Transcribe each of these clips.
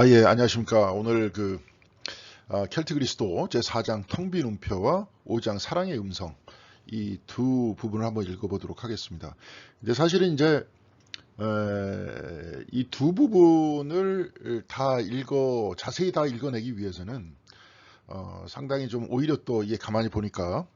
예, 안녕하십니까. 오늘 켈트 그리스도 제4장 텅 빈 움표와 5장 사랑의 음성, 이 두 부분을 한번 읽어보도록 하겠습니다. 근데 사실은 이제 이 두 부분을 자세히 다 읽어내기 위해서는 상당히 좀 오히려 또 이게 가만히 보니까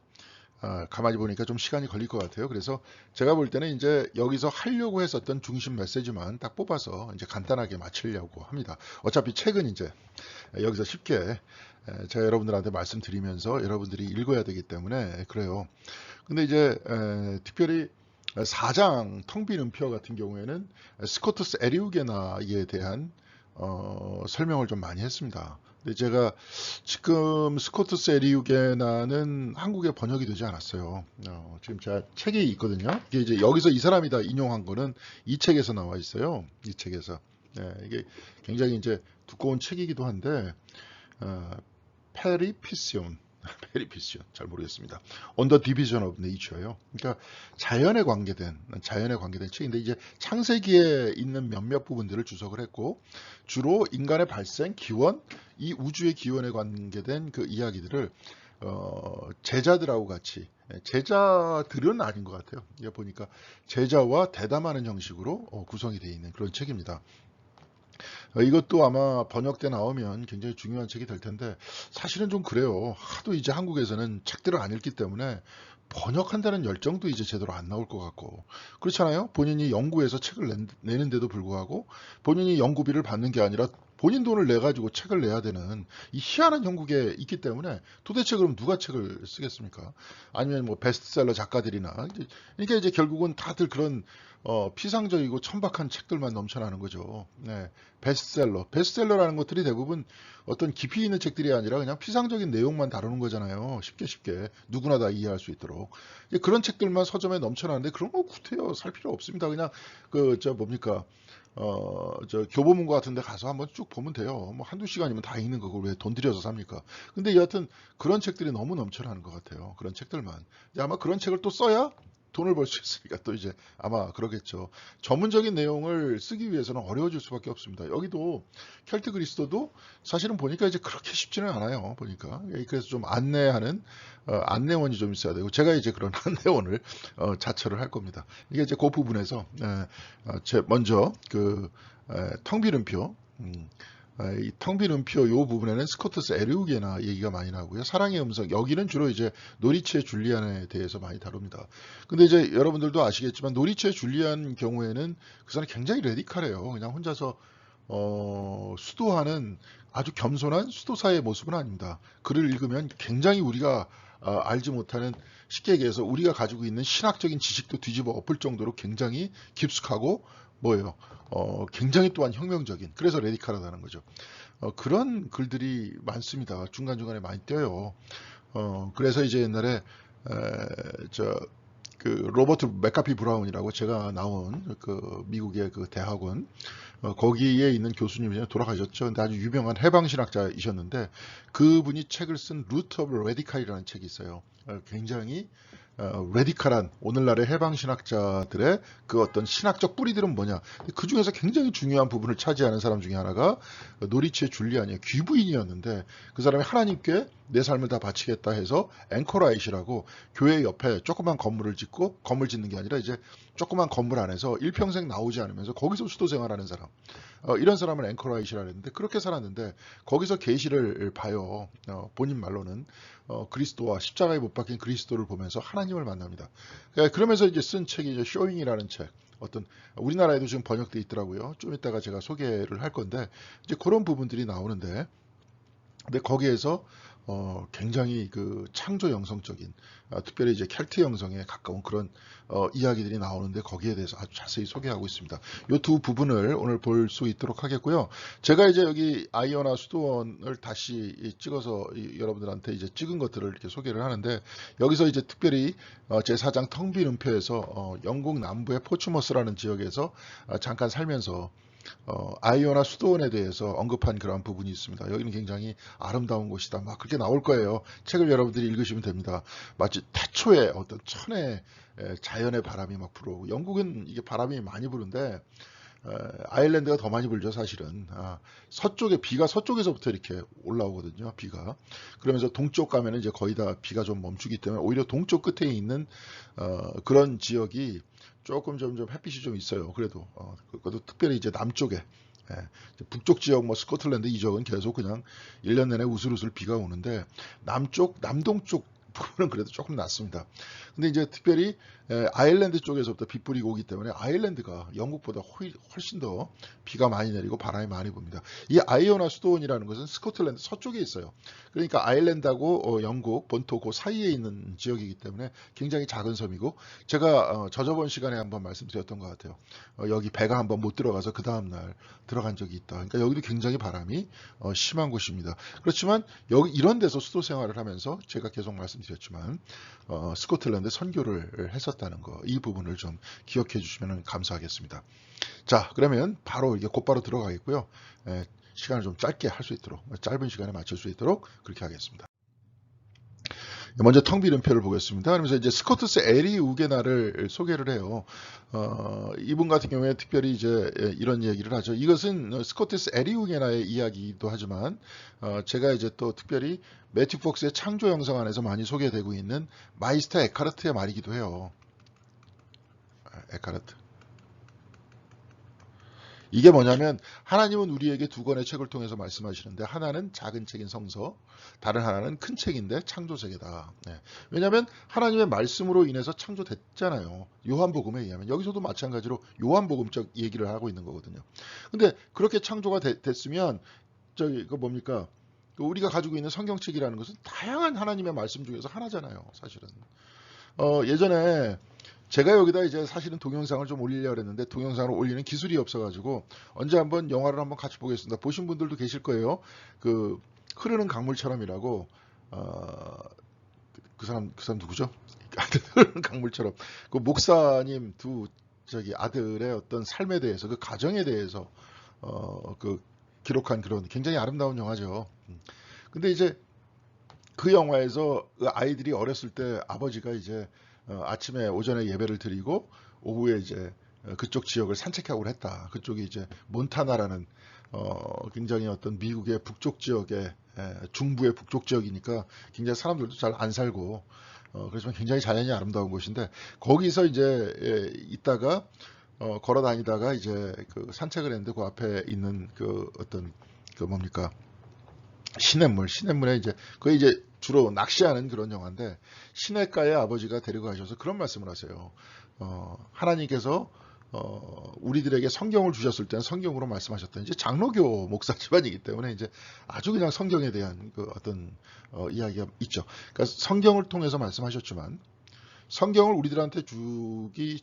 좀 시간이 걸릴 것 같아요. 그래서 제가 볼 때는 이제 여기서 하려고 했었던 중심 메시지만 딱 뽑아서 이제 간단하게 마치려고 합니다. 어차피 책은 이제 여기서 쉽게 제가 여러분들한테 말씀드리면서 여러분들이 읽어야 되기 때문에 그래요. 근데 이제 특별히 4장 텅 빈 음표 같은 경우에는 스코투스 에리우게나에 대한 설명을 좀 많이 했습니다. 근데 제가 지금 스코투스 에리우게나는 한국에 번역이 되지 않았어요. 지금 제가 책이 있거든요. 이게 이제 여기서 이 사람이 다 인용한 거는 이 책에서 나와 있어요. 이 책에서. 이게 굉장히 이제 두꺼운 책이기도 한데 어, 페리피시온 페리피시온 잘 모르겠습니다. On the Division of Nature예요. 그러니까 자연에 관계된 책인데 이제 창세기에 있는 몇몇 부분들을 주석을 했고 주로 인간의 발생, 기원, 이 우주의 기원에 관계된 그 이야기들을 제자들하고 같이 제자들은 아닌 것 같아요. 이게 보니까 제자와 대담하는 형식으로 구성이 되어 있는 그런 책입니다. 이것도 아마 번역 때 나오면 굉장히 중요한 책이 될 텐데 사실은 좀 그래요. 하도 이제 한국에서는 책들을 안 읽기 때문에 번역한다는 열정도 이제 제대로 안 나올 것 같고 그렇잖아요. 본인이 연구해서 책을 내는데도 불구하고 본인이 연구비를 받는 게 아니라 본인 돈을 내 가지고 책을 내야 되는 이 희한한 형국에 있기 때문에 도대체 그럼 누가 책을 쓰겠습니까? 아니면 뭐 베스트셀러 작가들이나 그러니까 이제 결국은 다들 그런 피상적이고 천박한 책들만 넘쳐나는 거죠. 네, 베스트셀러라는 것들이 대부분 어떤 깊이 있는 책들이 아니라 그냥 피상적인 내용만 다루는 거잖아요. 쉽게 쉽게 누구나 다 이해할 수 있도록 그런 책들만 서점에 넘쳐나는데 그런 거 구태여 살 필요 없습니다. 그냥 뭡니까 저 교보문고 같은 데 가서 한번 쭉 보면 돼요. 뭐 한두 시간이면 다 읽는 거고 왜 돈 들여서 삽니까? 근데 여하튼 그런 책들이 너무 넘쳐나는 것 같아요. 그런 책들만. 이제 아마 그런 책을 또 써야 돈을 벌 수 있으니까 또 이제 아마 그러겠죠. 전문적인 내용을 쓰기 위해서는 어려워질 수밖에 없습니다. 여기도 켈트 그리스도도 사실은 보니까 이제 그렇게 쉽지는 않아요. 보니까. 그래서 좀 안내원이 좀 있어야 되고 제가 이제 그런 안내원을 자처를 할 겁니다. 이게 이제 그 부분에서 먼저 텅 빈 음표 이 텅 빈 음표 요 부분에는 스코투스 에리우게나 얘기가 많이 나오고요. 사랑의 음성 여기는 주로 이제 노리체 줄리안에 대해서 많이 다룹니다. 근데 이제 여러분들도 아시겠지만 노리체 줄리안 경우에는 그 사람이 굉장히 레디칼해요. 그냥 혼자서 수도하는 아주 겸손한 수도사의 모습은 아닙니다. 글을 읽으면 굉장히 우리가 알지 못하는 쉽게 얘기해서 우리가 가지고 있는 신학적인 지식도 뒤집어 엎을 정도로 굉장히 깊숙하고 뭐예요? 굉장히 또한 혁명적인 그래서 레디칼하다는 거죠. 그런 글들이 많습니다. 중간중간에 많이 띄어요. 그래서 이제 옛날에 저 로버트 맥카피 브라운이라고 제가 나온 그 미국의 그 대학원 거기에 있는 교수님이 돌아가셨죠. 근데 아주 유명한 해방신학자이셨는데 그분이 책을 쓴 루트 오브 레디칼이라는 책이 있어요. 굉장히 레디칼한 오늘날의 해방신학자들의 그 어떤 신학적 뿌리들은 뭐냐. 그 중에서 굉장히 중요한 부분을 차지하는 사람 중에 하나가 노리치의 줄리안이에요. 귀부인이었는데 그 사람이 하나님께 내 삶을 다 바치겠다 해서 앵커라이시라고 교회 옆에 조그만 건물을 짓고 건물 짓는 게 아니라 이제 조그만 건물 안에서 일평생 나오지 않으면서 거기서 수도 생활하는 사람. 이런 사람을 앵커라이시라 했는데 그렇게 살았는데 거기서 계시를 봐요. 본인 말로는 그리스도와 십자가에 못 박힌 그리스도를 보면서 하나님을 만납니다. 그러면서 이제 쓴 책이 이제 쇼잉이라는 책. 어떤 우리나라에도 지금 번역돼 있더라고요. 좀 이따가 제가 소개를 할 건데 이제 그런 부분들이 나오는데 근데 거기에서 굉장히 그 창조 영성적인 특별히 이제 켈트 영성에 가까운 그런 이야기들이 나오는데 거기에 대해서 아주 자세히 소개하고 있습니다. 이 두 부분을 오늘 볼 수 있도록 하겠고요. 제가 이제 여기 아이오나 수도원을 다시 찍어서 여러분들한테 이제 찍은 것들을 이렇게 소개를 하는데 여기서 이제 특별히 제4장 텅 빈 음표에서 영국 남부의 포츠머스라는 지역에서 잠깐 살면서 아이오나 수도원에 대해서 언급한 그런 부분이 있습니다. 여기는 굉장히 아름다운 곳이다. 막 그렇게 나올 거예요. 책을 여러분들이 읽으시면 됩니다. 마치 태초에 어떤 천의 자연의 바람이 막 불어오고 영국은 이게 바람이 많이 부는데 아일랜드가 더 많이 불죠, 사실은. 서쪽에 비가 서쪽에서부터 이렇게 올라오거든요, 비가. 그러면서 동쪽 가면은 이제 거의 다 비가 좀 멈추기 때문에 오히려 동쪽 끝에 있는 그런 지역이 조금 점점 햇빛이 좀 있어요. 그래도 그것도 특별히 이제 남쪽에 북쪽 지역 뭐 스코틀랜드 이쪽은 계속 그냥 1년 내내 우슬우슬 비가 오는데 남동쪽 부분은 그래도 조금 낫습니다. 근데 이제 특별히 아일랜드 쪽에서부터 비 뿌리고 오기 때문에 아일랜드가 영국보다 훨씬 더 비가 많이 내리고 바람이 많이 붑니다. 이 아이오나 수도원이라는 것은 스코틀랜드 서쪽에 있어요. 그러니까 아일랜드하고 영국 본토 그 사이에 있는 지역이기 때문에 굉장히 작은 섬이고, 제가 저저번 시간에 한번 말씀드렸던 것 같아요. 여기 배가 한번 못 들어가서 그 다음날 들어간 적이 있다. 그러니까 여기도 굉장히 바람이 심한 곳입니다. 그렇지만 여기 이런 데서 수도 생활을 하면서 제가 계속 말씀드렸지만 스코틀랜드 선교를 했었다는 거, 이 부분을 좀 기억해 주시면 감사하겠습니다. 자, 그러면 바로 이게 곧바로 들어가겠고요. 시간을 좀 짧게 할 수 있도록, 짧은 시간에 맞출 수 있도록 그렇게 하겠습니다. 먼저 텅 빈 표를 보겠습니다. 그러면서 이제 스코트스 에리 우게나를 소개를 해요. 이분 같은 경우에 특별히 이제 이런 얘기를 하죠. 이것은 스코트스 에리 우게나의 이야기이기도 하지만 제가 이제 또 특별히 매튜 폭스의 창조 영상 안에서 많이 소개되고 있는 마이스터 에카르트의 말이기도 해요. 에카르트. 이게 뭐냐면 하나님은 우리에게 두 권의 책을 통해서 말씀하시는데, 하나는 작은 책인 성서, 다른 하나는 큰 책인데 창조세계다. 왜냐하면 하나님의 말씀으로 인해서 창조됐잖아요. 요한복음에 의하면. 여기서도 마찬가지로 요한복음적 얘기를 하고 있는 거거든요. 근데 그렇게 창조가 됐으면 그 뭡니까? 우리가 가지고 있는 성경책이라는 것은 다양한 하나님의 말씀 중에서 하나잖아요, 사실은. 예전에 제가 여기다 이제 사실은 동영상을 좀 올리려고 했는데 동영상을 올리는 기술이 없어가지고 언제 한번 영화를 한번 같이 보겠습니다. 보신 분들도 계실 거예요. 그 흐르는 강물처럼이라고, 그 사람 누구죠? 흐르는 강물처럼, 그 목사님 아들의 어떤 삶에 대해서, 그 가정에 대해서 그 기록한 그런 굉장히 아름다운 영화죠. 근데 이제 그 영화에서 그 아이들이 어렸을 때 아버지가 이제 아침에 오전에 예배를 드리고 오후에 이제 그쪽 지역을 산책하고 했다. 그쪽이 이제 몬타나라는 굉장히 어떤 미국의 북쪽 지역의 중부의 북쪽 지역이니까 굉장히 사람들도 잘 안 살고 그렇지만 굉장히 자연이 아름다운 곳인데, 거기서 이제 있다가 걸어 다니다가 이제 그 산책을 했는데 그 앞에 있는 그 어떤 그 뭡니까, 시냇물에 이제 거의 이제 주로 낚시하는 그런 영화인데, 시냇가에 아버지가 데리고 가셔서 그런 말씀을 하세요. 하나님께서 우리들에게 성경을 주셨을 때는 성경으로 말씀하셨다. 이제 장로교 목사 집안이기 때문에 이제 아주 그냥 성경에 대한 그 어떤 이야기가 있죠. 그러니까 성경을 통해서 말씀하셨지만 성경을 우리들한테 주시기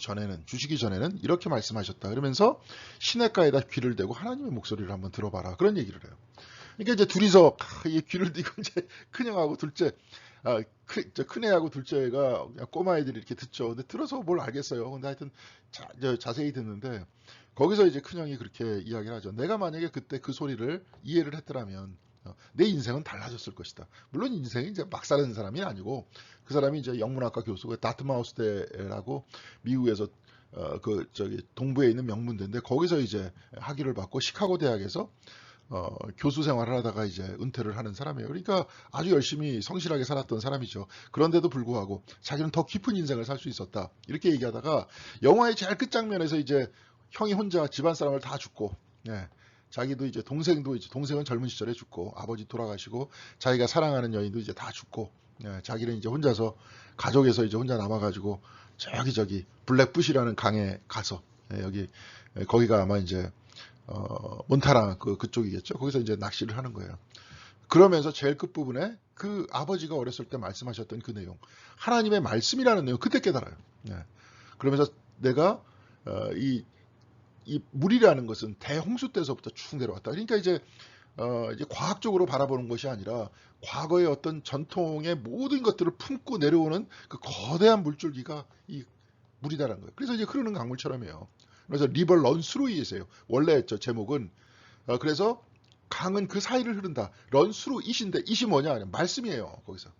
전에는 이렇게 말씀하셨다. 그러면서 시냇가에다 귀를 대고 하나님의 목소리를 한번 들어봐라. 그런 얘기를 해요. 그러니까 이제 둘이서 귀를 대고 이제 큰형하고 둘째, 큰애하고 둘째가 그냥 꼬마애들이 이렇게 듣죠. 근데 들어서 뭘 알겠어요. 근데 하여튼 자세히 듣는데 거기서 이제 큰형이 그렇게 이야기를 하죠. 내가 만약에 그때 그 소리를 이해를 했더라면 내 인생은 달라졌을 것이다. 물론 인생이 이제 막 사는 사람이 아니고, 그 사람이 이제 영문학과 교수고 다트마우스 대라고 미국에서 동부에 있는 명문대인데 거기서 이제 학위를 받고 시카고 대학에서 교수 생활을 하다가 이제 은퇴를 하는 사람이에요. 그러니까 아주 열심히 성실하게 살았던 사람이죠. 그런데도 불구하고 자기는 더 깊은 인생을 살 수 있었다. 이렇게 얘기하다가 영화의 제일 끝장면에서 이제 형이 혼자 집안 사람을 다 죽고, 자기도 이제 동생은 젊은 시절에 죽고, 아버지 돌아가시고, 자기가 사랑하는 여인도 이제 다 죽고, 자기는 이제 혼자서 가족에서 이제 혼자 남아가지고 저기 블랙붓이라는 강에 가서, 거기가 아마 이제 몬타나 그쪽이겠죠. 거기서 이제 낚시를 하는 거예요. 그러면서 제일 끝부분에 그 아버지가 어렸을 때 말씀하셨던 그 내용, 하나님의 말씀이라는 내용 그때 깨달아요. 그러면서 내가 이 물이라는 것은 대홍수 때서부터 쭉 내려왔다. 그러니까 이제 과학적으로 바라보는 것이 아니라 과거의 어떤 전통의 모든 것들을 품고 내려오는 그 거대한 물줄기가 이 물이다라는 거예요. 그래서 이제 흐르는 강물처럼이에요. 그래서 리버 런스루이에서요. 원래 저 제목은 그래서 강은 그 사이를 흐른다. 런스루 이신데, 이시 뭐냐? 말씀이에요. 거기서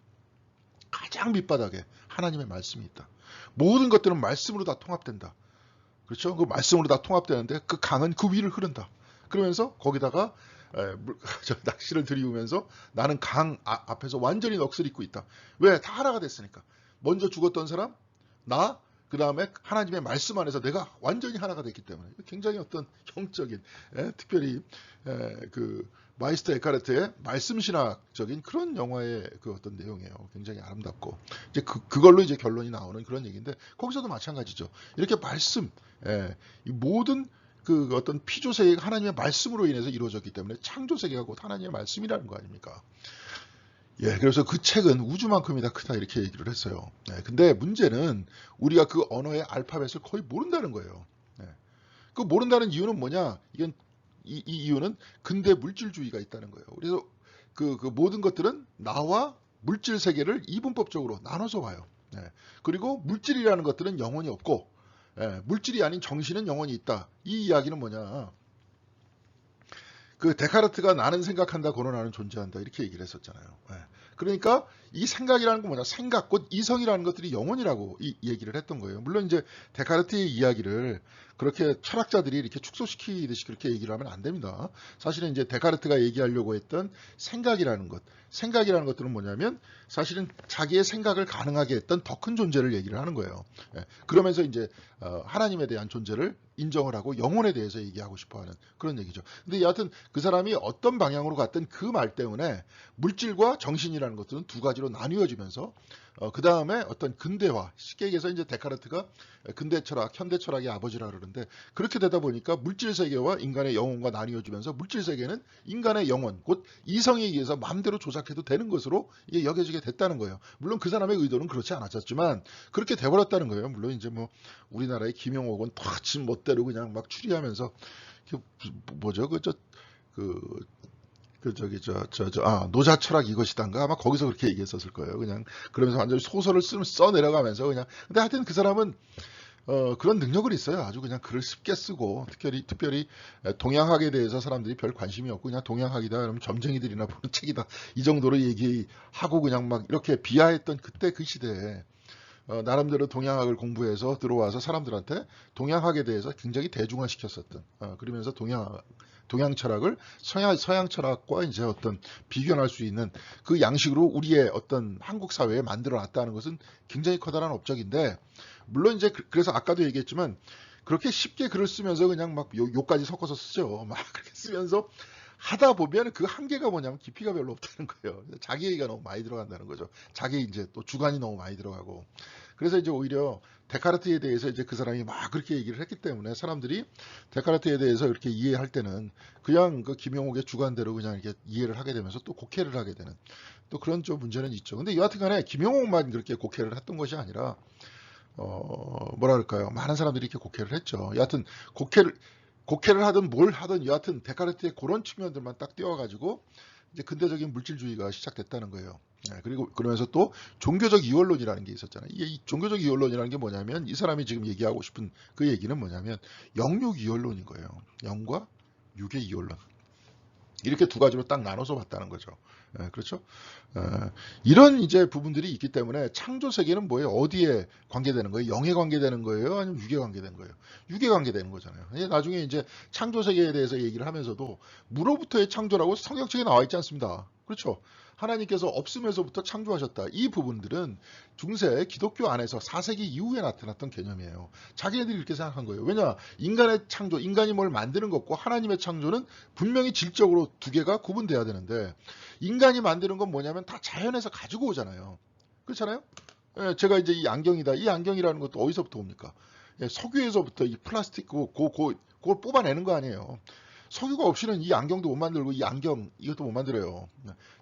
가장 밑바닥에 하나님의 말씀이 있다. 모든 것들은 말씀으로 다 통합된다. 그렇죠? 그 말씀으로 다 통합되는데 그 강은 그 위를 흐른다. 그러면서 거기다가 낚시를 들이우면서 나는 강 앞에서 완전히 넋을 잃고 있다. 왜? 다 하나가 됐으니까. 먼저 죽었던 사람, 나, 그 다음에 하나님의 말씀 안에서 내가 완전히 하나가 됐기 때문에 굉장히 어떤 형적인, 특별히 그 마이스터 에카르트의 말씀 신학적인 그런 영화의 그 어떤 내용이에요. 굉장히 아름답고 이제 그걸로 이제 결론이 나오는 그런 얘기인데 거기서도 마찬가지죠. 이렇게 말씀, 이 모든 그 어떤 피조 세계가 하나님의 말씀으로 인해서 이루어졌기 때문에 창조 세계가 곧 하나님의 말씀이라는 거 아닙니까? 예, 그래서 그 책은 우주만큼이 다 크다 이렇게 얘기를 했어요. 근데 문제는 우리가 그 언어의 알파벳을 거의 모른다는 거예요. 그 모른다는 이유는 뭐냐? 이건 이 이유는 근대 물질주의가 있다는 거예요. 그래서 그 모든 것들은 나와 물질 세계를 이분법적으로 나눠서 봐요. 그리고 물질이라는 것들은 영혼이 없고 물질이 아닌 정신은 영혼이 있다. 이 이야기는 뭐냐? 그 데카르트가 나는 생각한다, 고로 나는 존재한다 이렇게 얘기를 했었잖아요. 그러니까 이 생각이라는 건 뭐냐? 생각, 곧 이성이라는 것들이 영혼이라고 이 얘기를 했던 거예요. 물론 이제 데카르트의 이야기를 그렇게 철학자들이 이렇게 축소시키듯이 그렇게 얘기를 하면 안 됩니다. 사실은 이제 데카르트가 얘기하려고 했던 생각이라는 것들은 뭐냐면 사실은 자기의 생각을 가능하게 했던 더 큰 존재를 얘기를 하는 거예요. 그러면서 이제 하나님에 대한 존재를 인정을 하고 영혼에 대해서 얘기하고 싶어하는 그런 얘기죠. 근데 여하튼 그 사람이 어떤 방향으로 갔든 그 말 때문에 물질과 정신이라는 것들은 두 가지로 나뉘어지면서 그 다음에 어떤 근대화, 쉽게 얘기해서 이제 데카르트가 근대 철학, 현대 철학의 아버지라 그러는데 그렇게 되다 보니까 물질 세계와 인간의 영혼과 나뉘어지면서 물질 세계는 인간의 영혼, 곧 이성에 의해서 마음대로 조작해도 되는 것으로 이게 여겨지게 됐다는 거예요. 물론 그 사람의 의도는 그렇지 않았었지만 그렇게 돼버렸다는 거예요. 물론 이제 뭐 우리나라의 김영옥은 지 멋대로 그냥 막 추리하면서 뭐죠, 노자 철학 이것이단가 아마 거기서 그렇게 얘기했었을 거예요. 그냥 그러면서 완전히 소설을 써 내려가면서 그냥. 근데 하여튼 그 사람은 그런 능력을 있어요. 아주 그냥 글을 쉽게 쓰고 특별히 동양학에 대해서 사람들이 별 관심이 없고 그냥 동양학이다 그러면 점쟁이들이나 보는 책이다 이 정도로 얘기하고 그냥 막 이렇게 비하했던 그때 그 시대에 나름대로 동양학을 공부해서 들어와서 사람들한테 동양학에 대해서 굉장히 대중화시켰었던 그러면서 동양 철학을 서양 철학과 이제 어떤 비교할 수 있는 그 양식으로 우리의 어떤 한국 사회에 만들어 놨다는 것은 굉장히 커다란 업적인데 물론 이제 그래서 아까도 얘기했지만 그렇게 쉽게 글을 쓰면서 그냥 막 욕까지 섞어서 쓰죠. 막 그렇게 쓰면서 하다 보면 그 한계가 뭐냐면 깊이가 별로 없다는 거예요. 자기 얘기가 너무 많이 들어간다는 거죠. 자기 이제 또 주관이 너무 많이 들어가고. 그래서 이제 오히려 데카르트에 대해서 이제 그 사람이 막 그렇게 얘기를 했기 때문에 사람들이 데카르트에 대해서 이렇게 이해할 때는 그냥 그 김영옥의 주관대로 그냥 이렇게 이해를 하게 되면서 또 곡해를 하게 되는 또 그런 좀 문제는 있죠. 근데 여하튼 간에 김영옥만 그렇게 곡해를 했던 것이 아니라 뭐라 그럴까요? 많은 사람들이 이렇게 곡해를 했죠. 여하튼 곡해를 하든 뭘 하든 여하튼 데카르트의 그런 측면들만 딱 띄워가지고 이제 근대적인 물질주의가 시작됐다는 거예요. 그리고 그러면서 또 종교적 이원론이라는 게 있었잖아요. 이 종교적 이원론이라는 게 뭐냐면 이 사람이 지금 얘기하고 싶은 그 얘기는 뭐냐면 영육 이원론인 거예요. 영과 육의 이원론. 이렇게 두 가지로 딱 나눠서 봤다는 거죠. 그렇죠? 이런 이제 부분들이 있기 때문에 창조 세계는 뭐예요? 어디에 관계되는 거예요? 영에 관계되는 거예요? 아니면 육에 관계되는 거예요? 육에 관계되는 거잖아요. 나중에 이제 창조 세계에 대해서 얘기를 하면서도 무로부터의 창조라고 성경책에 나와 있지 않습니다. 그렇죠? 하나님께서 없음에서부터 창조하셨다. 이 부분들은 중세 기독교 안에서 4세기 이후에 나타났던 개념이에요. 자기네들이 이렇게 생각한 거예요. 왜냐? 인간의 창조, 인간이 뭘 만드는 것과 하나님의 창조는 분명히 질적으로 두 개가 구분돼야 되는데 인간이 만드는 건 뭐냐면 다 자연에서 가지고 오잖아요. 그렇잖아요? 제가 이제 이 안경이다. 이 안경이라는 것도 어디서부터 옵니까? 석유에서부터 이 플라스틱 그걸 뽑아내는 거 아니에요. 석유가 없이는 이 안경도 못 만들고 이 안경 이것도 못 만들어요.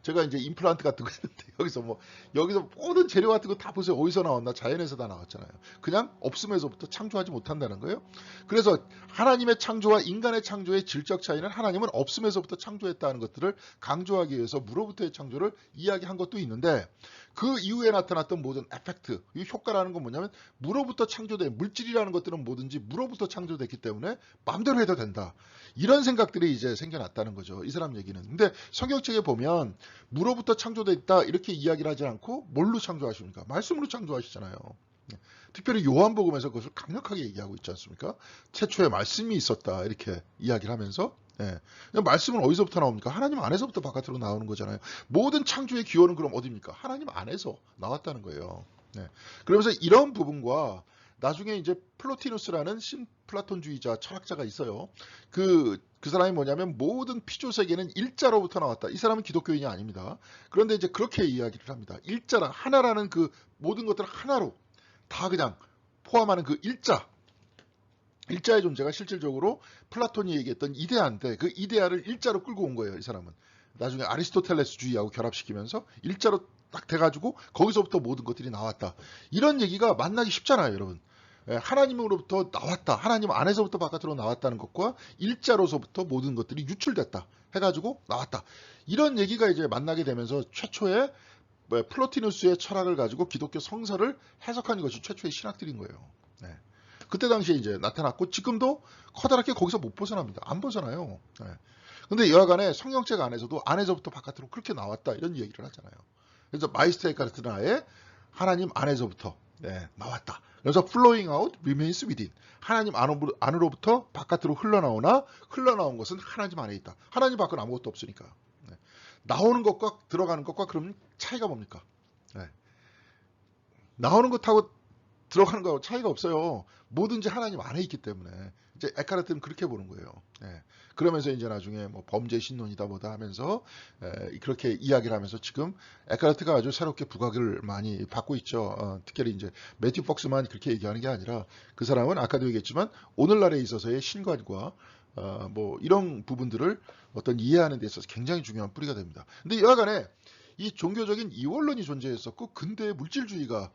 제가 이제 임플란트 같은 거 했는데 여기서 모든 재료 같은 거 다 보세요. 어디서 나왔나? 자연에서 다 나왔잖아요. 그냥 없음에서부터 창조하지 못한다는 거예요. 그래서 하나님의 창조와 인간의 창조의 질적 차이는 하나님은 없음에서부터 창조했다는 것들을 강조하기 위해서 무로부터의 창조를 이야기한 것도 있는데 그 이후에 나타났던 모든 에펙트, 이 효과라는 건 뭐냐면 무로부터 창조된 물질이라는 것들은 뭐든지 무로부터 창조됐기 때문에 마음대로 해도 된다. 이런 생각들이 이제 생겨났다는 거죠. 이 사람 얘기는. 근데 성경책에 보면 무로부터 창조됐다 이렇게 이야기를 하지 않고 뭘로 창조하십니까? 말씀으로 창조하시잖아요. 특별히 요한복음에서 그것을 강력하게 얘기하고 있지 않습니까? 최초에 말씀이 있었다 이렇게 이야기를 하면서 예. 말씀은 어디서부터 나옵니까? 하나님 안에서부터 바깥으로 나오는 거잖아요. 모든 창조의 기원은 그럼 어디입니까? 하나님 안에서 나왔다는 거예요. 예. 그러면서 이런 부분과 나중에 이제 플로티누스라는 신플라톤주의자 철학자가 있어요. 그 사람이 뭐냐면 모든 피조 세계는 일자로부터 나왔다. 이 사람은 기독교인이 아닙니다. 그런데 이제 그렇게 이야기를 합니다. 일자라 하나라는 그 모든 것들을 하나로 다 그냥 포함하는 그 일자의 존재가 실질적으로 플라톤이 얘기했던 이데아인데 그 이데아를 일자로 끌고 온 거예요. 이 사람은. 나중에 아리스토텔레스주의하고 결합시키면서 일자로 딱 돼가지고 거기서부터 모든 것들이 나왔다. 이런 얘기가 만나기 쉽잖아요, 여러분. 하나님으로부터 나왔다. 하나님 안에서부터 바깥으로 나왔다는 것과 일자로서부터 모든 것들이 유출됐다. 해가지고 나왔다. 이런 얘기가 이제 만나게 되면서 최초의 플로티누스의 철학을 가지고 기독교 성서를 해석하는 것이 최초의 신학들인 거예요. 네. 그때 당시에 이제 나타났고 지금도 커다랗게 거기서 못 벗어납니다. 안 벗어나요. 네. 근데 여하간에 성경책 안에서도 안에서부터 바깥으로 그렇게 나왔다. 이런 얘기를 하잖아요. 그래서 마이스터 에카르트나의 하나님 안에서부터 나왔다. 그래서 flowing out remains within. 하나님 안으로부터 바깥으로 흘러나오나 흘러나온 것은 하나님 안에 있다. 하나님 밖은 아무것도 없으니까. 네. 나오는 것과 들어가는 것과 그럼 차이가 뭡니까? 네. 나오는 것하고 들어가는 거하고 차이가 없어요. 뭐든지 하나님 안에 있기 때문에. 이제 에카르트는 그렇게 보는 거예요. 예. 그러면서 이제 나중에 뭐 범죄 신론이다 뭐다 하면서 그렇게 이야기를 하면서 지금 에카르트가 아주 새롭게 부각을 많이 받고 있죠. 특별히 이제 매튜 폭스만 그렇게 얘기하는 게 아니라 그 사람은 아까도 얘기했지만 오늘날에 있어서의 신관과 뭐 이런 부분들을 어떤 이해하는 데 있어서 굉장히 중요한 뿌리가 됩니다. 근데 여하간에 이 종교적인 이원론이 존재했었고 근대의 물질주의가